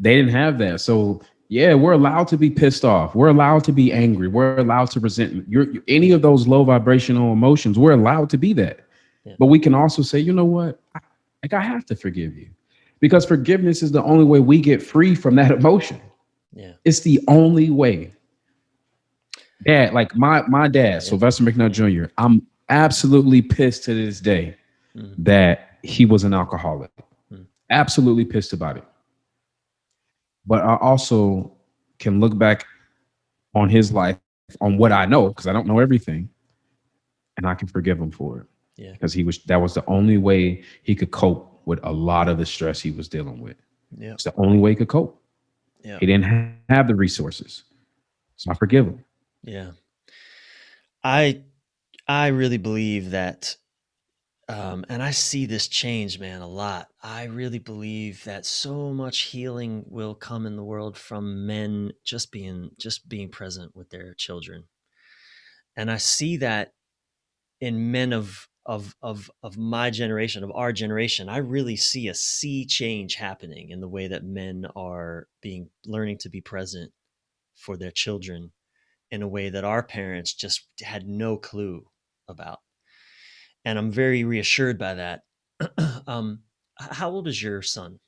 they didn't have that. So yeah, we're allowed to be pissed off. We're allowed to be angry. We're allowed to resent. Any of those low vibrational emotions, we're allowed to be that. Yeah, But we can also say, you know what? I have to forgive you, because forgiveness is the only way we get free from that emotion. yeah, It's the only way. Dad, like my dad, yeah. Sylvester McNutt Jr., I'm absolutely pissed to this day Mm, that he was an alcoholic. mm, Absolutely pissed about it. But I also can look back on his life, on what I know, because I don't know everything, and I can forgive him for it, yeah, because that was the only way he could cope with a lot of the stress he was dealing with. yeah, It's the only way he could cope. yeah, He didn't have the resources, so I forgive him. yeah. I I really believe that, and I see this change, man, a lot. I really believe that so much healing will come in the world from men just being present with their children, and I see that in men of my generation, of our generation. I really see a sea change happening in the way that men are being learning to be present for their children in a way that our parents just had no clue about. And I'm very reassured by that. um, how old is your son?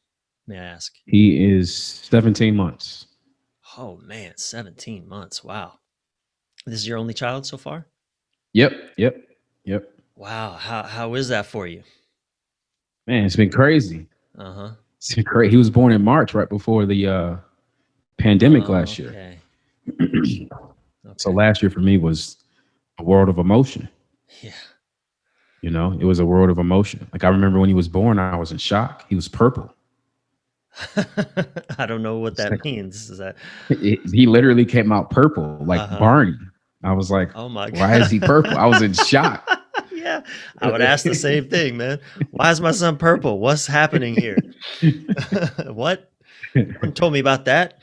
May I ask? He is 17 months. Oh man, 17 months. Wow. This is your only child so far? Yep, yep, yep. Wow. How is that for you? Man, it's been crazy. Uh-huh. It's been crazy. He was born in March, right before the pandemic Oh, last year. okay. So Okay. last year for me was a world of emotion. Yeah. It was a world of emotion. Like, I remember when he was born, I was in shock. He was purple. I don't know what It's like, that means. Is that he literally came out purple, like uh-huh. Barney. I was like, Oh my why is God. he purple? I was in shock. Yeah. I would ask the same thing, man. Why is my son purple? What's happening here? What? No one told me about that.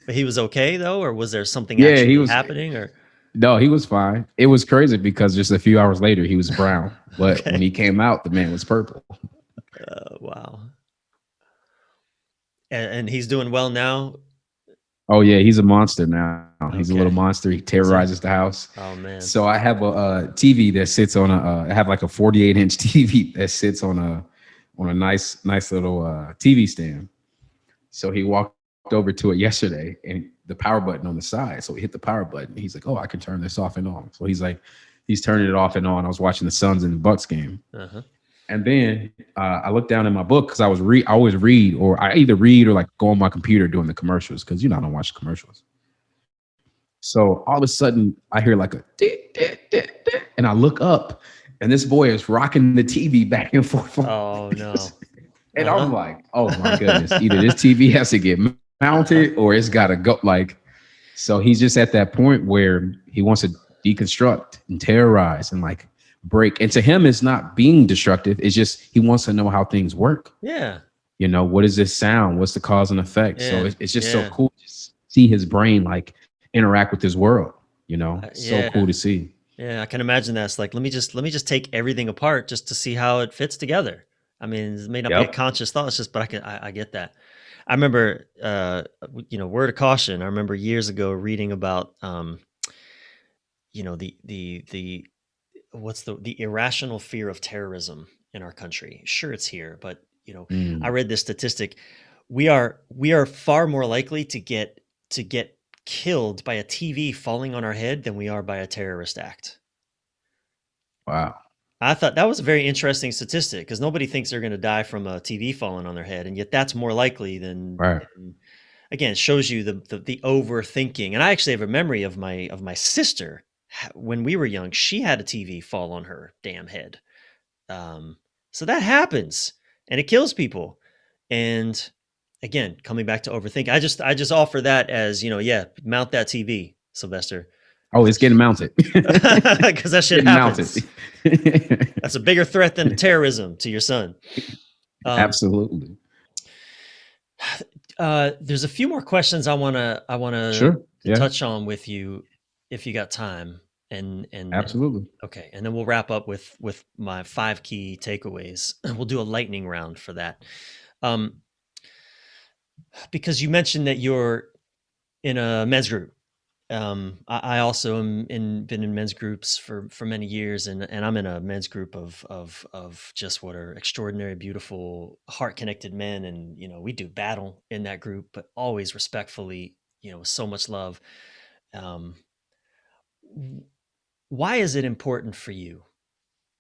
But he was okay though, or was there something Yeah, he actually was. happening? Or No, he was fine. It was crazy because just a few hours later, he was brown. But when okay. he came out, the man was purple. Wow. And he's doing well now. Oh yeah, he's a monster now. He's a little Okay. monster. He Is he? terrorizes the house. Oh man. So I have a TV that sits on I have like a 48-inch TV that sits on a nice little TV stand. So he walked over to it yesterday, and the power button on the side. So he hit the power button. He's like, "Oh, I can turn this off and on." So he's turning it off and on. I was watching the Suns and the Bucks game. Uh-huh. And then I looked down in my book, because I always read, or I either read or like go on my computer doing the commercials, because I don't watch commercials. So all of a sudden I hear like a dit, dit, dit, dit, and I look up, and this boy is rocking the TV back and forth. Oh no. And I'm Uh-huh. like, oh my goodness, either this TV has to get mounted or it's got to go. Like, so he's just at that point where he wants to deconstruct and terrorize and like break. And to him, it's not being destructive. It's just he wants to know how things work. Yeah. What is this sound? What's the cause and effect? So Yeah. it's just so Yeah. cool to see his brain like interact with his world. So cool Yeah. to see. Yeah. I can imagine that's like, let me just take everything apart just to see how it fits together. I mean, it may not be a Yep. conscious thought. It's just, but I get that. I remember, word of caution. I remember years ago reading about, the what's the irrational fear of terrorism in our country. Sure, it's here, but I Mm, read this statistic. We are far more likely to get killed by a TV falling on our head than we are by a terrorist act. wow. I thought that was a very interesting statistic because nobody thinks they're going to die from a TV falling on their head, and yet that's more likely Right. than again, it shows you the overthinking. And I actually have a memory of my sister when we were young. She had a TV fall on her damn head. Um, so that happens, and it kills people. And again, coming back to overthinking, I just offer that as yeah, mount that TV, Sylvester, Oh, it's getting mounted. because that shit Getting mounted. happens. That's a bigger threat than terrorism to your son. Um, Absolutely. there's a few more questions I wanna Sure. Yeah. touch on with you if you got time, and Absolutely. okay, and then we'll wrap up with my 5 key takeaways. We'll do a lightning round for that, um, because you mentioned that you're in a men's group. I also been in men's groups for many years, and I'm in a men's group of just what are extraordinary, beautiful, heart connected men, and we do battle in that group, but always respectfully, with so much love. Um, w- why is it important for you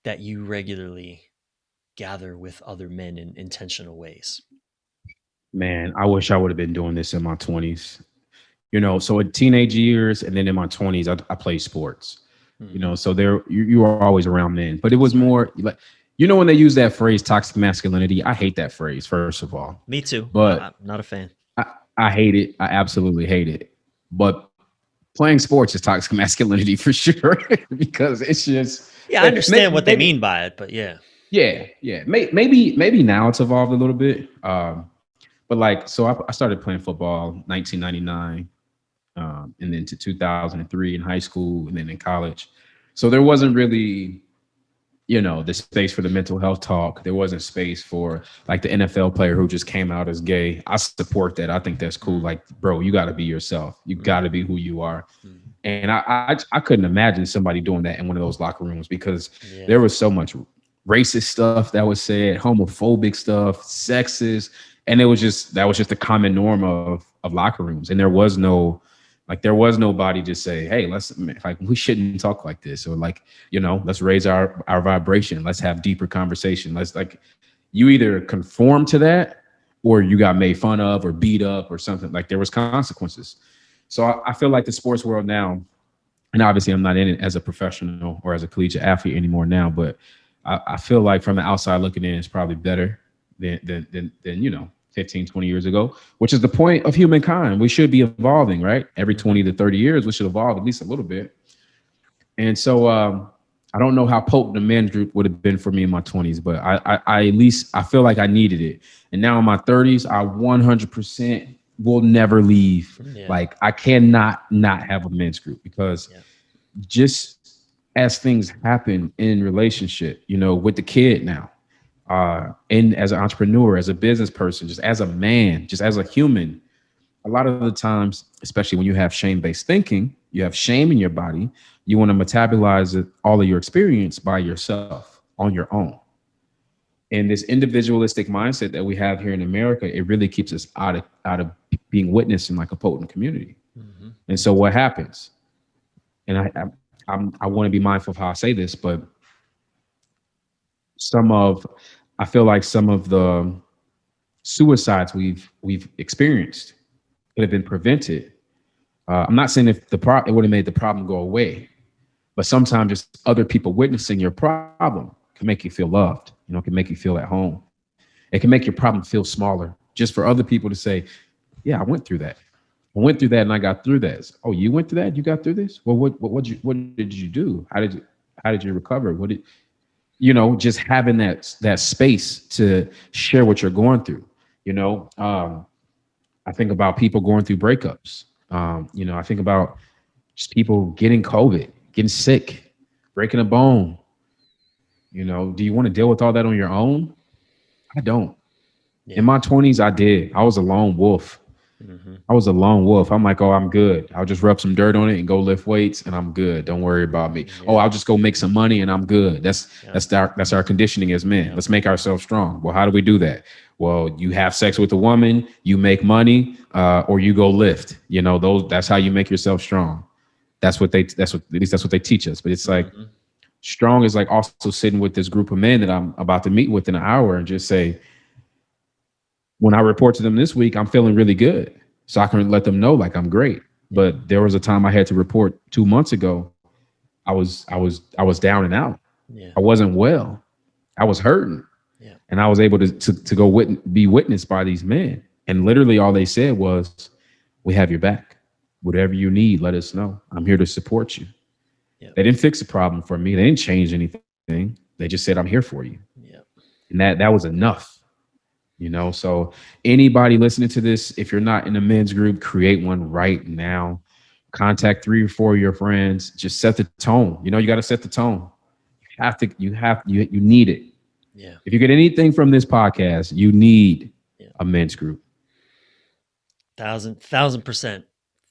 that you regularly gather with other men in intentional ways? Man, I wish I would have been doing this in my 20s. So in teenage years and then in my 20s, I played sports. Hmm. So there you are always around men, but it was That's right. more like, when they use that phrase toxic masculinity, I hate that phrase, first of all. Me too. But I'm not a fan. I, I hate it. I absolutely hate it. But playing sports is toxic masculinity for sure because it's just Yeah, I understand what they maybe mean by it, but yeah. yeah. Maybe now it's evolved a little bit. But like, so I started playing football 1999, and then to 2003 in high school, and then in college. So there wasn't really, the space for the mental health talk. There wasn't space for like the NFL player who just came out as gay. I support that. I think that's cool. Mm, Like, bro, you got to be yourself. You got to mhm, be who you are. mhm. And I couldn't imagine somebody doing that in one of those locker rooms because there Yeah. was so much racist stuff that was said, homophobic stuff, sexist, and that was just the common norm of locker rooms. And there was nobody just say, hey, we shouldn't talk like this, or like, let's raise our vibration, let's have deeper conversation. Let's like, you either conform to that or you got made fun of or beat up or something. Like there was consequences. So I feel like the sports world now, and obviously I'm not in it as a professional or as a collegiate athlete anymore now, but I feel like from the outside looking in, it's probably better than 15, 20 years ago, which is the point of humankind. We should be evolving, right? Every Mhm. 20 to 30 years, we should evolve at least a little bit. And so I don't know how potent the men's group would have been for me in my 20s, but I at least I feel like I needed it. And now in my 30s, I 100% will never leave. Yeah. Like I cannot not have a men's group because Yeah. just as things happen in relationship, with the kid now, and as an entrepreneur, as a business person, just as a man, just as a human, a lot of the times, especially when you have shame-based thinking, you have shame in your body, you want to metabolize all of your experience by yourself on your own. And this individualistic mindset that we have here in America, it really keeps us out of being witnessed in like a potent community. Mhm. And so what happens? And I want to be mindful of how I say this, but some of I feel like some of the suicides we've experienced could have been prevented. I'm not saying if it would have made the problem go away, but sometimes just other people witnessing your problem can make you feel loved. Can make you feel at home. It can make your problem feel smaller. Just for other people to say, "Yeah, I went through that. I went through that, and I got through that." Oh, you went through that? You got through this? Well, what did you do? How did you recover? What did just having that space to share what you're going through. I think about people going through breakups. I think about just people getting COVID, getting sick, breaking a bone. Do you want to deal with all that on your own? I don't. In Yeah. my 20s, I did. I was a lone wolf. Mm-hmm. I was a lone wolf. I'm like, oh, I'm good. I'll just rub some dirt on it and go lift weights, and I'm good. Don't worry about me. Oh, Yeah. I'll just go make some money, and I'm good. Yeah. That's our conditioning as men. Yeah. Let's make ourselves strong. Well, how do we do that? Well, you have sex with a woman, you make money, or you go lift. You know, those. That's how you make yourself strong. That's what at least that's what they teach us. But it's like Mm-hmm. strong is like also sitting with this group of men that I'm about to meet with in an hour and just say, when I report to them this week, I'm feeling really good. So I can let them know like I'm great. Yeah. But there was a time I had to report 2 months ago. I was down and out. Yeah. I wasn't well. I was hurting. Yeah. And I was able to go be witnessed by these men. And literally all they said was, we have your back. Whatever you need, let us know. I'm here to support you. Yeah. They didn't fix the problem for me. They didn't change anything. They just said, I'm here for you. Yeah. And that was enough. You know, so anybody listening to this, if you're not in a men's group, create one right now. Contact 3 or 4 of your friends. Just set the tone. You know, you got to set the tone. You need it. Yeah. If you get anything from this podcast, you need Yeah. a men's group. 1,000%,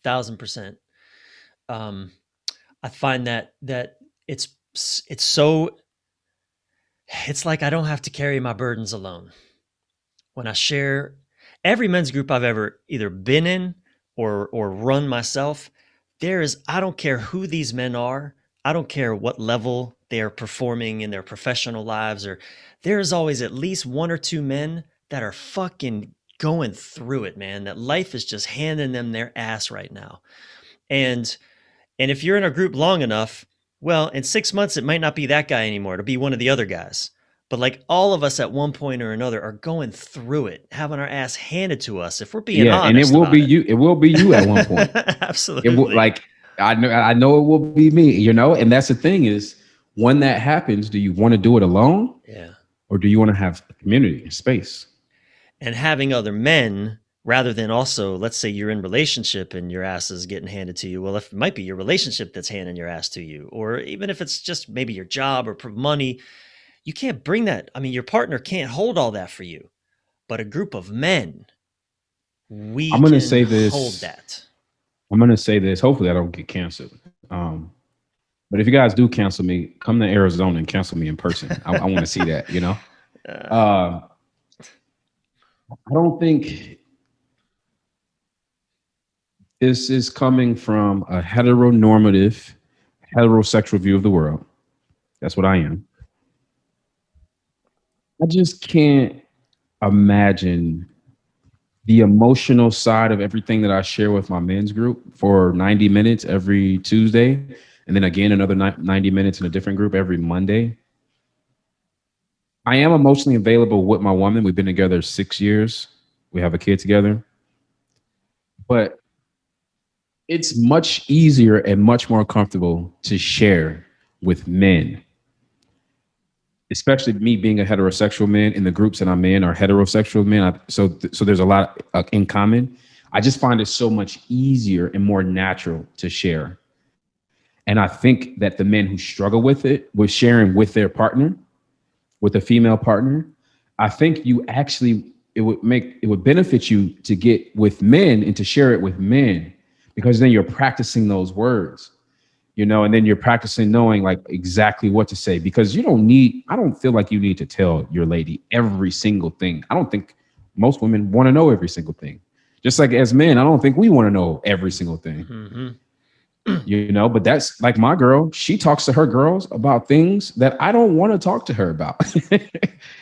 1,000%. I find that it's so, it's like I don't have to carry my burdens alone. When I share every men's group I've ever either been in or run myself, I don't care who these men are. I don't care what level they are performing in their professional lives, or there's always at least one or two men that are fucking going through it, man. That life is just handing them their ass right now. And and if you're in a group long enough, well, in 6 months, it might not be that guy anymore. It'll be one of the other guys. But like all of us at one point or another are going through it, having our ass handed to us, if we're being Yeah, and it honest will be about it. you. It will be you at one point. It will Absolutely. like I know it will be me, you know? And that's the thing is when that happens, do you want to do it alone Yeah. or do you want to have a community, a space? And having other men rather than also, let's say you're in relationship and your ass is getting handed to you. Well, if it might be your relationship that's handing your ass to you, or even if it's just maybe your job or money, you can't bring that. I mean, your partner can't hold all that for you, but a group of men, we I'm gonna can say hold this. that. I'm gonna say this. Hopefully I don't get canceled. But if you guys do cancel me, come to Arizona and cancel me in person. I want to see that, you know? Uh, Uh, I don't think this is coming from a heteronormative, heterosexual view of the world. That's what I am. I just can't imagine the emotional side of everything that I share with my men's group for 90 minutes every Tuesday, and then again another 90 minutes in a different group every Monday. I am emotionally available with my woman. We've been together 6 years. We have a kid together. But it's much easier and much more comfortable to share with men, especially me being a heterosexual man. In the groups that I'm in are heterosexual men. So there's a lot in common. I just find it so much easier and more natural to share. And I think that the men who struggle with it, with sharing with their partner, with a female partner, I think you actually it would benefit you to get with men and to share it with men because then you're practicing those words, you know, and then you're practicing knowing like exactly what to say because I don't feel like you need to tell your lady every single thing. I don't think most women want to know every single thing. Just like as men, I don't think we want to know every single thing. mm-hmm. You know, but that's like my girl. She talks to her girls about things that I don't want to talk to her about.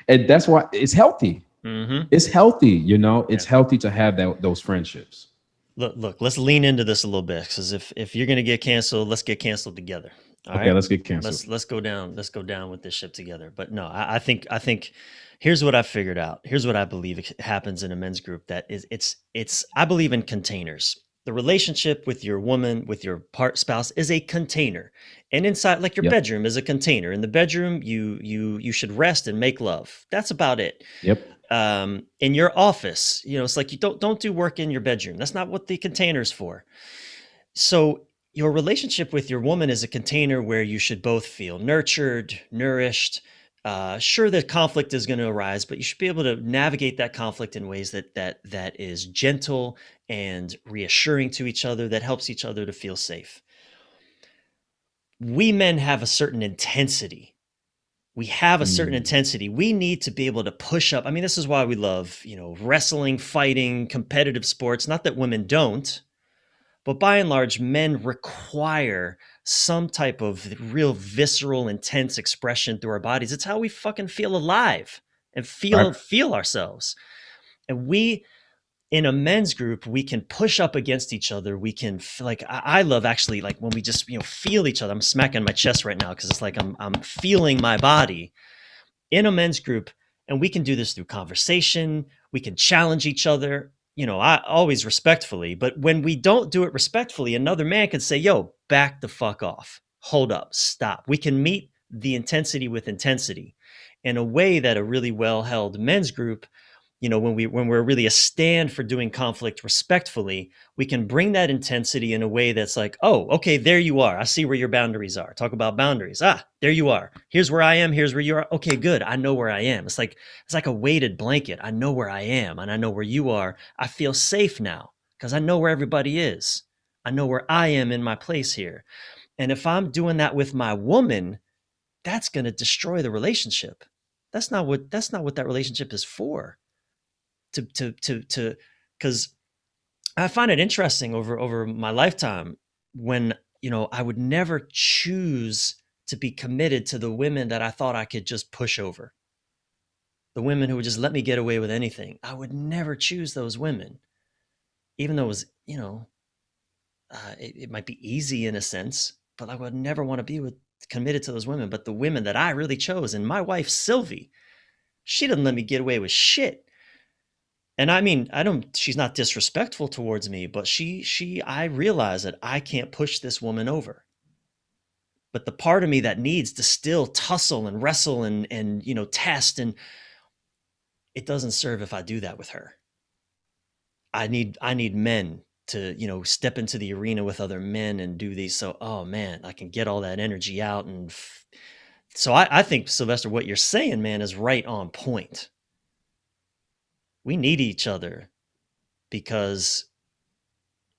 And that's why it's healthy. Mm-hmm. It's healthy, you know, Yeah. it's healthy to have those friendships. Look, let's lean into this a little bit because if you're gonna get canceled, let's get canceled together. All Okay, right. let's get canceled. Let's go down with this ship together. But no, I think here's what I figured out. Here's what I believe happens in a men's group that is it's I believe in containers. The relationship with your woman, with your spouse is a container. And inside, like your Yep. bedroom is a container. In the bedroom, you should rest and make love. That's about it. Yep. In your office, it's like you don't do work in your bedroom. That's not what the container's for. So your relationship with your woman is a container where you should both feel nurtured, nourished. Sure, the conflict is going to arise, but you should be able to navigate that conflict in ways that is gentle and reassuring to each other that helps each other to feel safe. We men have a certain intensity. We have a certain Mm. intensity. We need to be able to push up. I mean, this is why we love, wrestling, fighting, competitive sports. Not that women don't, but by and large, men require some type of real visceral, intense expression through our bodies. It's how we fucking feel alive and Right. feel ourselves. And we, in a men's group, we can push up against each other. We can like I love actually like when we just feel each other. I'm smacking my chest right now because it's like I'm feeling my body in a men's group, and we can do this through conversation. We can challenge each other, I always respectfully, but when we don't do it respectfully, another man can say, yo, back the fuck off, hold up, stop. We can meet the intensity with intensity in a way that a really well held men's group, when we're really a stand for doing conflict respectfully, we can bring that intensity in a way that's like, oh, okay, there you are, I see where your boundaries are. Talk about boundaries. There you are, here's where I am, here's where you are. Okay, good, I know where I am. It's like a weighted blanket. I know where I am and I know where you are. I feel safe now because I know where everybody is. I know where I am in my place here. And if I'm doing that with my woman, that's going to destroy the relationship. That's not what that relationship is for. To because I find it interesting over my lifetime when I would never choose to be committed to the women that I thought I could just push over. The women who would just let me get away with anything. I would never choose those women, even though it was it might be easy in a sense, but I would never want to be committed to those women. But the women that I really chose, and my wife Sylvie, she didn't let me get away with shit. And I mean, I don't she's not disrespectful towards me, but I realize that I can't push this woman over. But the part of me that needs to still tussle and wrestle and test, and it doesn't serve if I do that with her. I need men to, step into the arena with other men and do these. So, oh man, I can get all that energy out. So I think, Sylvester, what you're saying, man, is right on point. We need each other because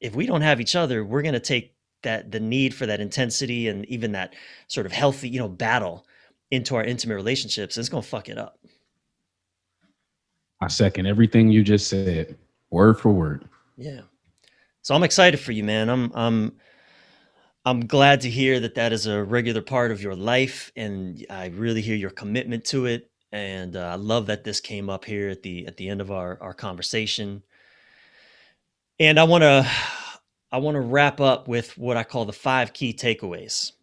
if we don't have each other, we're going to take the need for that intensity and even that sort of healthy, battle into our intimate relationships. And it's going to fuck it up. I second everything you just said, word for word. Yeah. So I'm excited for you, man. I'm glad to hear that is a regular part of your life, and I really hear your commitment to it. And I love that this came up here at the end of our conversation. And I want to wrap up with what I call the 5 key takeaways.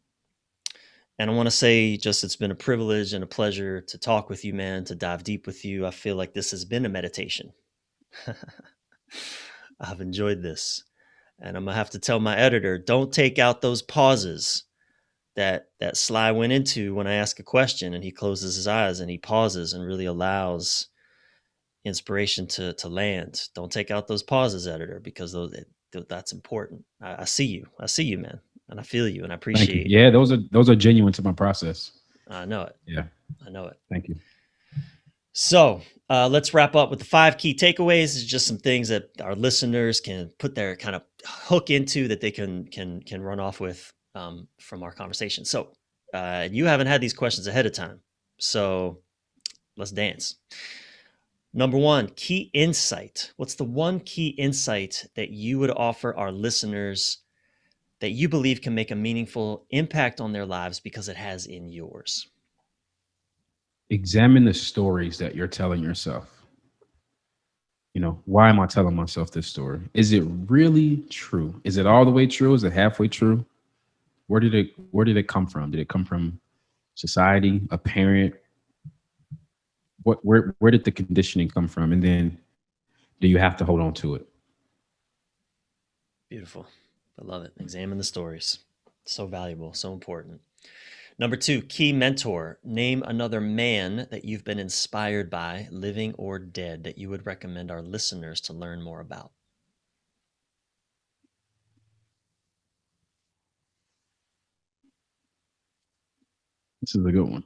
And I want to say, just, it's been a privilege and a pleasure to talk with you, man, to dive deep with you. I feel like this has been a meditation. I've enjoyed this. And I'm going to have to tell my editor, don't take out those pauses that Sly went into when I ask a question and he closes his eyes and he pauses and really allows inspiration to land. Don't take out those pauses, editor, because that's important. I see you. I see you, man. And I feel you and I Thank you. appreciate. Yeah, those are genuine to my process. I know it. Yeah. I know it. Thank you. So let's wrap up with the 5 key takeaways. It's just some things that our listeners can put their kind of hook into that they can run off with from our conversation. So you haven't had these questions ahead of time, so let's dance. Number 1, key insight. What's the one key insight that you would offer our listeners that you believe can make a meaningful impact on their lives because it has in yours? Examine the stories that you're telling yourself. Why am I telling myself this story? Is it really true? Is it all the way true? Is it halfway true? Where did it come from? Did it come from society, a parent? Where did the conditioning come from? And then do you have to hold on to it? Beautiful. I love it. Examine the stories. So valuable, so important. Number 2, key mentor. Name another man that you've been inspired by, living or dead, that you would recommend our listeners to learn more about. This is a good one.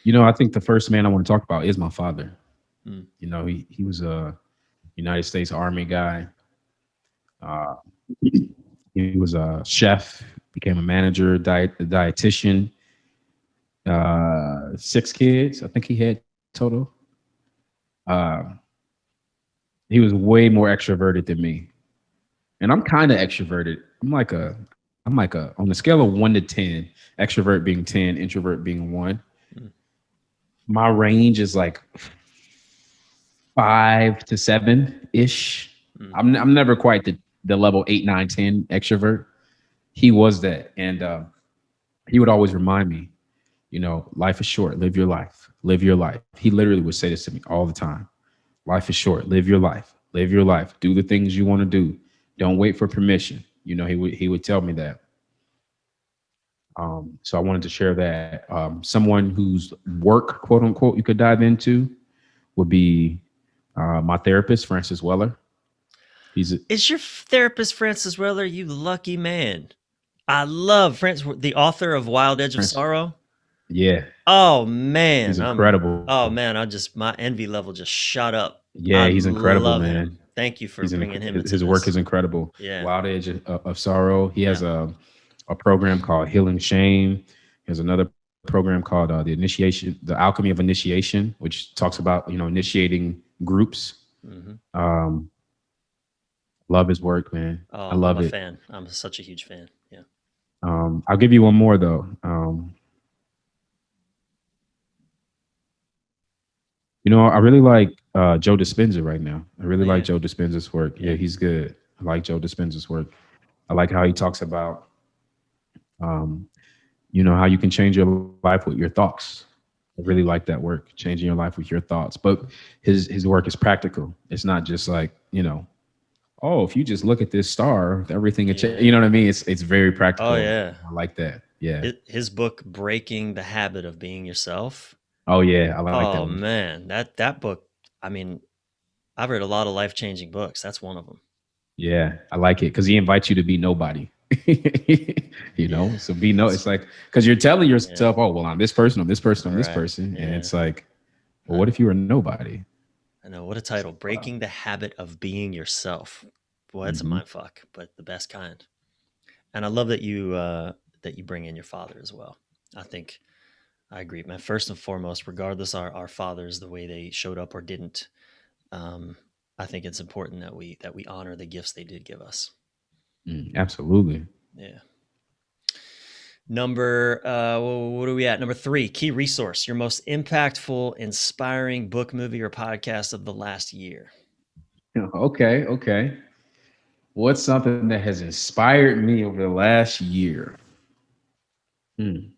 I think the first man I want to talk about is my father. Mm. He was a United States Army guy. Uh, he was a chef, became a manager, dietitian. 6 kids, I think he had total. Uh, he was way more extroverted than me, and I'm kind of extroverted. I'm like a on the scale of 1 to 10, extrovert being 10, introvert being 1. Mm. My range is like 5 to 7 ish. Mm. I'm never quite the level 8, 9, 10 extrovert. He was that, and he would always remind me, life is short. Live your life. Live your life. He literally would say this to me all the time. Life is short. Live your life. Live your life. Do the things you want to do. Don't wait for permission. He would tell me that. So I wanted to share that. Someone whose work, quote unquote, you could dive into would be my therapist, Francis Weller. He's Is your therapist Francis Weller? You lucky man. I love Francis, the author of Wild Edge of Francis. Sorrow. Yeah, Oh he's man, incredible. oh man, my envy level just shot up. Yeah, I he's incredible, love him. man. Thank you for bringing him into His work this. is incredible. Yeah, Wild Edge of Sorrow. He yeah. has a program called Healing Shame. He has another program called the Alchemy of Initiation, which talks about initiating groups. Hmm. Um, love his work, man. I Oh, I'm love a it. fan. I'm such a huge fan. Yeah. I'll give you one more though. I really like Joe Dispenza right now. I really Oh, like yeah, Joe Dispenza's work. Yeah, yeah, he's good. I like Joe Dispenza's work. I like how he talks about um, how you can change your life with your thoughts. I really yeah, like that work, changing your life with your thoughts. But his work is practical. It's not just like, oh, if you just look at this star, everything, yeah. you know what I mean? It's very Oh, practical. yeah. I like that. Yeah. His book, Breaking the Habit of Being Yourself. Oh yeah, I like that Oh one. man, that book. I mean, I've read a lot of life changing books. That's one of them. Yeah, I like it because he invites you to be nobody. Yeah, So be no. that's It's like because you're telling yeah. yourself, "Oh, well, I'm this person, I'm this person, I'm All this right. person," and it's Yeah, like, well, I what if know. you were nobody? I know. What a It's title! like, wow. Breaking the Habit of Being Yourself. Boy, that's a Hmm. mind fuck, but the best kind. And I love that you bring in your father as well. I think I agree, man. First and foremost, regardless our fathers, the way they showed up or didn't, um, I think it's important that we honor the gifts they did give us. Absolutely. Yeah. Number, what are we at? Number 3, key resource, your most impactful, inspiring book, movie, or podcast of the last year. Okay. Okay. What's something that has inspired me over the last year? Hmm.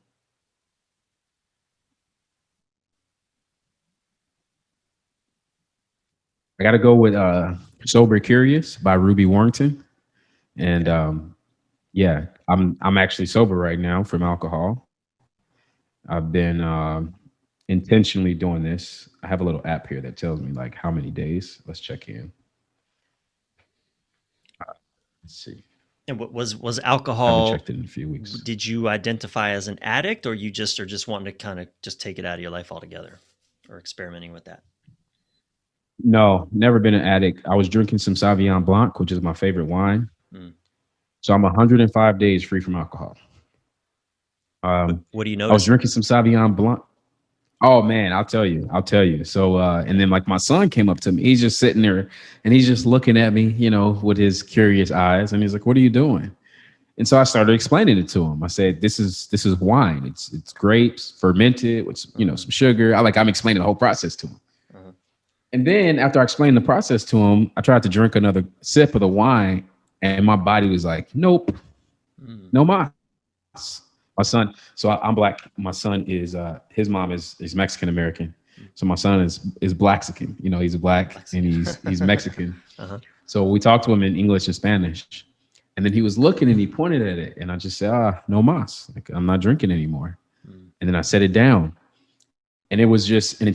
I got to go with "Sober Curious" by Ruby Warrington, and Okay. yeah, I'm actually sober right now from alcohol. I've been intentionally doing this. I have a little app here that tells me like how many days. Let's check in. Let's see. And what was I haven't checked alcohol? it in a few weeks. Did you identify as an addict, or you just are just wanting to kind of just take it out of your life altogether, or experimenting with that? No, never been an addict. I was drinking some Sauvignon Blanc, which is my favorite wine. Mm. So I'm 105 days free from alcohol. What do you I was notice? drinking some Sauvignon Blanc. Oh man, I'll tell you. I'll tell you. So and Yeah. then like my son came up to me. He's just sitting there and he's just looking at me, with his curious eyes. And he's like, "What are you doing?" And so I started explaining it to him. I said, "This is wine. It's grapes fermented with Uh-huh. some sugar." I'm explaining the whole process to him. Uh-huh. And then after I explained the process to him, I tried to drink another sip of the wine, and my body was like, "Nope, Mm. no mas." My son, so I'm black. My son is his mom is Mexican American. Mm. So my son is Blaxican. He's black and Mexican. he's Mexican. Uh-huh. So we talked to him in English and Spanish. And then he was looking and he pointed at it. And I just said, no mas. Like, I'm not drinking anymore. Mm. And then I set it down. And it was just an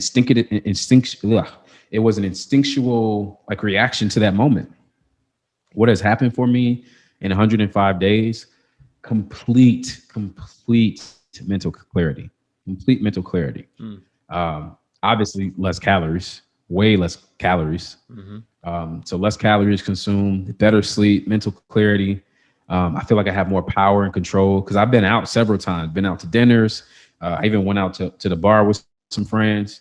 it was an instinctual like reaction to that moment. What has happened for me in 105 days? Complete mental clarity. complete mental clarity. Mm. Obviously, less calories, way less calories. Hmm. So less calories consumed, better sleep, mental clarity. I feel like I have more power and control because I've been out several times, been out to dinners. I even went out to the bar with some friends,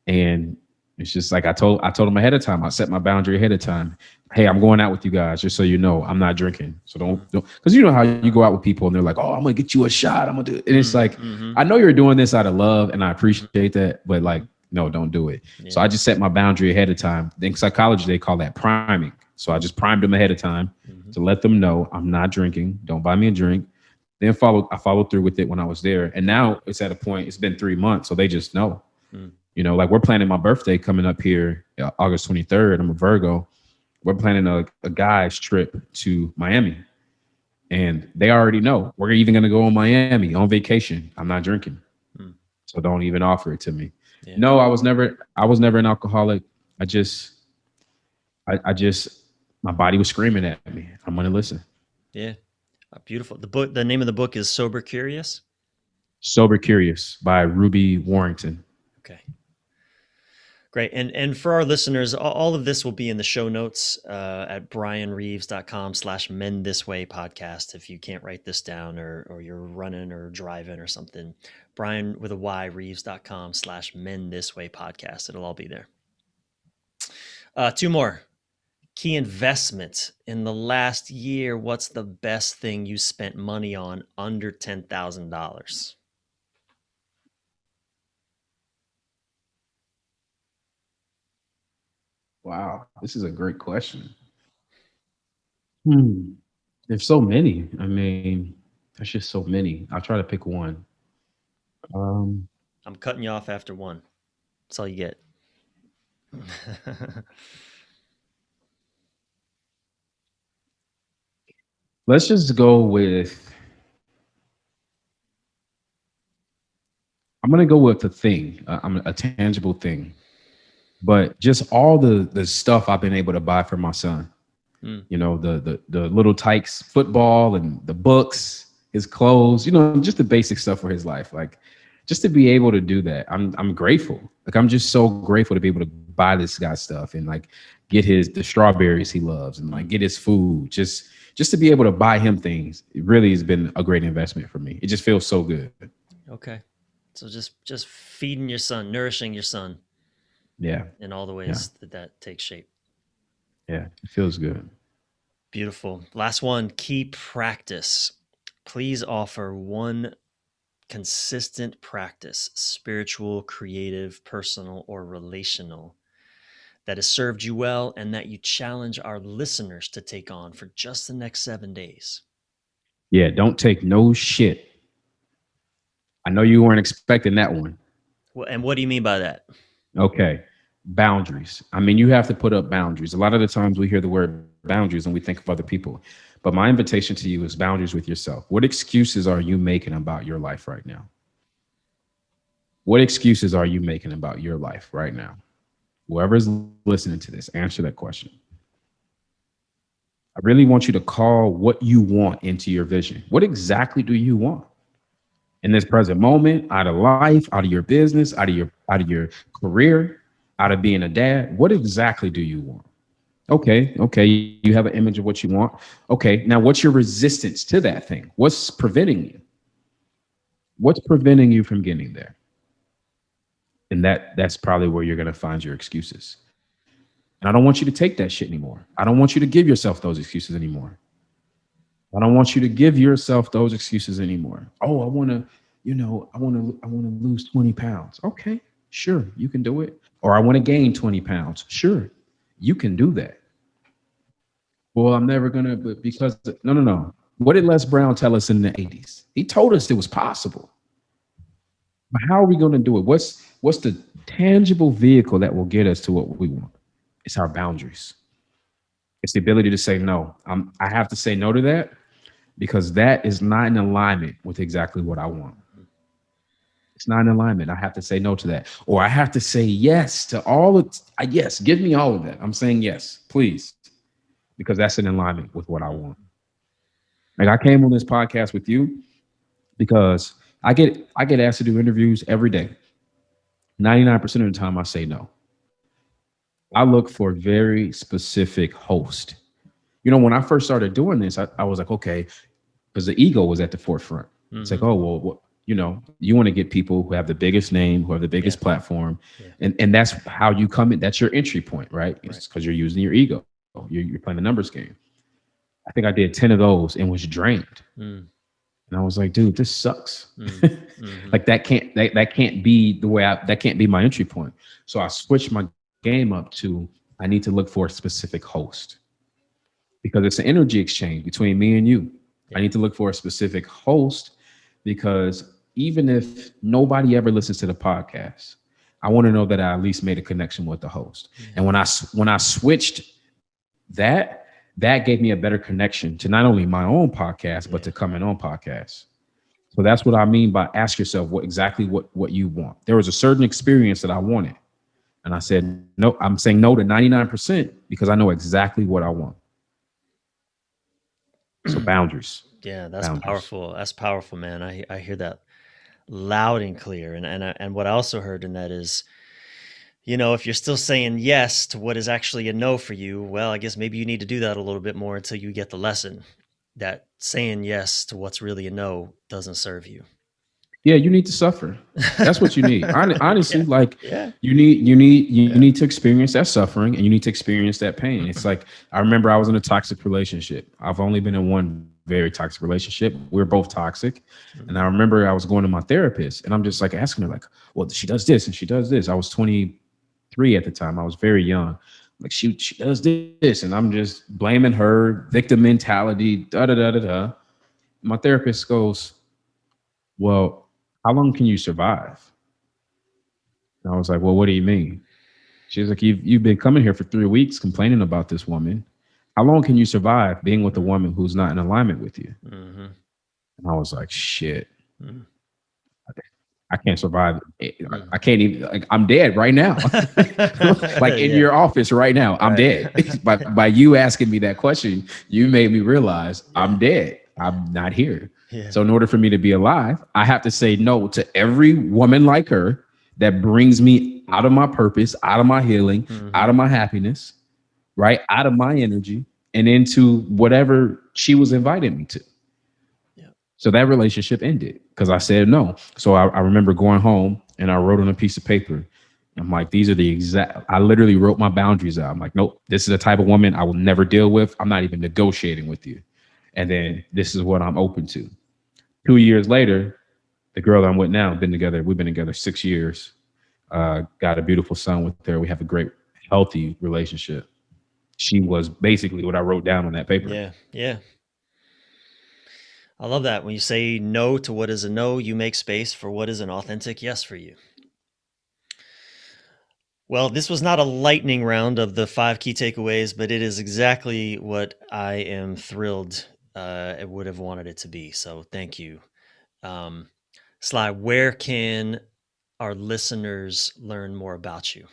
and it's just like I told them ahead of time. I set my boundary ahead of time. Hey, I'm going out with you guys, just so you know, I'm not drinking. So Hmm. don't because you know how you go out with people and they're like, oh, I'm gonna get you a shot. I'm gonna do it. And it's like, Hmm. I know you're doing this out of love and I Hmm. appreciate that, but like, Hmm. no, don't do it. So I Yeah. just set my boundary ahead of time. In psychology, they call that priming. So I just primed them ahead of time Hmm. to let them know I'm not drinking. Don't buy me a drink. Then I followed through with it when I was there. And now it's at a point, it's been 3 months. So they just know. Mm. You know, like we're planning my birthday coming up here, August 23rd. I'm a Virgo. We're planning a guy's trip to Miami. And they already know we're even going to go on Miami on vacation. I'm not drinking. Mm. So don't even offer it to me. Yeah. No, I was never an alcoholic. I just I just my body was screaming at me. I'm gonna Yeah. listen. Yeah. Beautiful. The name of the book is Sober Curious. Sober Curious by Ruby Warrington. Okay. Great. And for our listeners, all of this will be in the show notes at bryanreeves.com/mend this way podcast. If you can't write this down or you're running or driving or something, Bryan with a Y, reeves.com/mend this way podcast. It'll all be there. Two more. Key investments in the last year. What's the best thing you spent money on under $10,000? Wow, this is a great question. Hmm. There's so many. I mean, there's just so many. I'll try to pick one. Um, I'm cutting you off after one. That's all you get. let's just go with. I'm gonna go with a thing. I'm a tangible thing, but just all the stuff I've been able to buy for my son. Mm. You know, the little tykes football and the books, his clothes, you know, just the basic stuff for his life. Like just to be able to do that, I'm grateful. Like I'm just so grateful to be able to buy this guy stuff and like get his the strawberries he loves and like Mm. get his food. Just to be able to buy him things, it really has been a great investment for me. It just feels so good. Okay. So just feeding your son, nourishing your son Yeah. in all the Yeah. ways that takes shape. Yeah. It feels good. Beautiful. Last one, key practice. Please offer one consistent practice, spiritual, creative, personal, or relational, that has served you well and that you challenge our listeners to take on for just the next 7 days. Yeah. Don't take no shit. I know you weren't expecting that one. And what do you mean by that? Okay. Boundaries. I mean, you have to put up boundaries. A lot of the times we hear the word boundaries and we think of other people. But my invitation to you is boundaries with yourself. What excuses are you making about your life right now? What excuses are you making about your life right now? Whoever's listening to this, answer that question. I really want you to call what you want into your vision. What exactly do you want in this present moment, out of life, out of your business, out of your career, out of being a dad? What exactly do you want? Okay, you have an image of what you want. Okay, now what's your resistance to that thing? What's preventing you? What's preventing you from getting there? And that's probably where you're going to find your excuses. And I don't want you to take that shit anymore. I don't want you to give yourself those excuses anymore. I don't want you to give yourself those excuses anymore. Oh, I want to lose 20 pounds. Okay, sure, you can do it. Or I want to gain 20 pounds. Sure, you can do that. Well, I'm never gonna, but because no. What did Les Brown tell us in the 80s? He told us it was possible. But how are we gonna do it? What's the tangible vehicle that will get us to what we want? It's our boundaries. It's the ability to say no. I have to say no to that because that is not in alignment with exactly what I want. It's not in alignment. I have to say no to that. Or I have to say yes to all of yes, give me all of that. I'm saying yes, please, because that's in alignment with what I want. Like I came on this podcast with you because I get asked to do interviews every day. 99% of the time I say no. I look for very specific host. When I first started doing this, I was like, okay, because the ego was at the forefront. It's like, Mm-hmm. oh well, you want to get people who have the biggest name, who have the Yeah. biggest platform, Yeah. and that's how you come in. That's your entry point, right? Right. It's because you're using your ego. You're playing the numbers game. I think I did 10 of those and was drained. Mm, And I was like, dude, this sucks. mm, mm-hmm. Like that can't be the way that can't be my entry point. So I switched my game up to I need to look for a specific host because it's an energy exchange between me and you. I Yeah. need to look for a specific host because even if nobody ever listens to the podcast, I want to know that I at least made a connection with the host. Yeah. And when I switched that gave me a better connection to not only my own podcast but to Yeah. coming on podcasts. So that's what I mean by ask yourself what you want. There was a certain experience that I wanted. And I said, no, I'm saying no to 99% because I know exactly what I want. So boundaries, Yeah, that's boundaries. powerful. That's powerful, man. I hear that loud and clear. And what I also heard in that is, if you're still saying yes to what is actually a no for you, well, I guess maybe you need to do that a little bit more until you get the lesson that saying yes to what's really a no doesn't serve you. Yeah, you need to suffer. That's what you need. Honestly, Yeah. like Yeah. you Yeah. need to experience that suffering and you need to experience that pain. It's like I remember I was in a toxic relationship. I've only been in one very toxic relationship. We're both toxic. And I Mhm. remember I was going to my therapist and I'm just like asking her, like, well, she does this and she does this. I was 23 at the time. I was very young. Like she does this. And I'm just blaming her, victim mentality, da da da da da. My therapist goes, well, how long can you survive? And I was like, well, what do you mean? She's like, you've been coming here for 3 weeks complaining about this woman. How long can you survive being with a Mhm. woman who's not in alignment with you? Mhm. And I was like, shit, Mhm. I can't survive. I Mhm. can't even, like, I'm dead right now. Like in Yeah. your office right now, I'm Right. dead. By you asking me that question, you made me realize Yeah. I'm dead. Yeah. I'm not here. Yeah. So in order for me to be alive, I have to say no to every woman like her that brings me out of my purpose, out of my healing, out Mhm. of my happiness, right? Out of my energy and into whatever she was inviting me to. Yeah. So that relationship ended because I said no. So I remember going home and I wrote on a piece of paper. I'm like, these are the exact, I literally wrote my boundaries out. I'm like, nope, this is the type of woman I will never deal with. I'm not even negotiating with you. And then this is what I'm open to. 2 years later, the girl that I'm with now, we've been together 6 years, got a beautiful son with her. We have a great, healthy relationship. She was basically what I wrote down on that paper. Yeah. Yeah. I love that. When you say no to what is a no, you make space for what is an authentic yes for you. Well, this was not a lightning round of the 5 key takeaways, but it is exactly what I am thrilled it would have wanted it to be. So thank you. Um, Sly, where can our listeners learn more about you?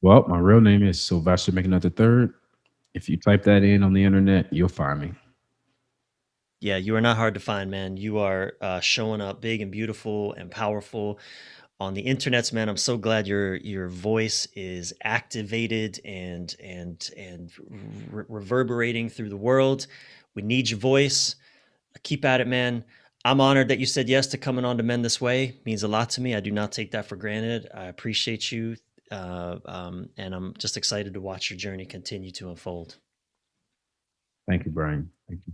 Well, my real name is Sylvester McNutt III. If you type that in on the internet, you'll find me. Yeah, you are not hard to find, man. You are showing up big and beautiful and powerful on the internets, man. I'm so glad your voice is activated and reverberating through the world. We need your voice. Keep at it, man. I'm honored that you said yes to coming on to Men This Way. It means a lot to me. I do not take that for granted. I appreciate you, and I'm just excited to watch your journey continue to unfold. Thank you, Brian. Thank you.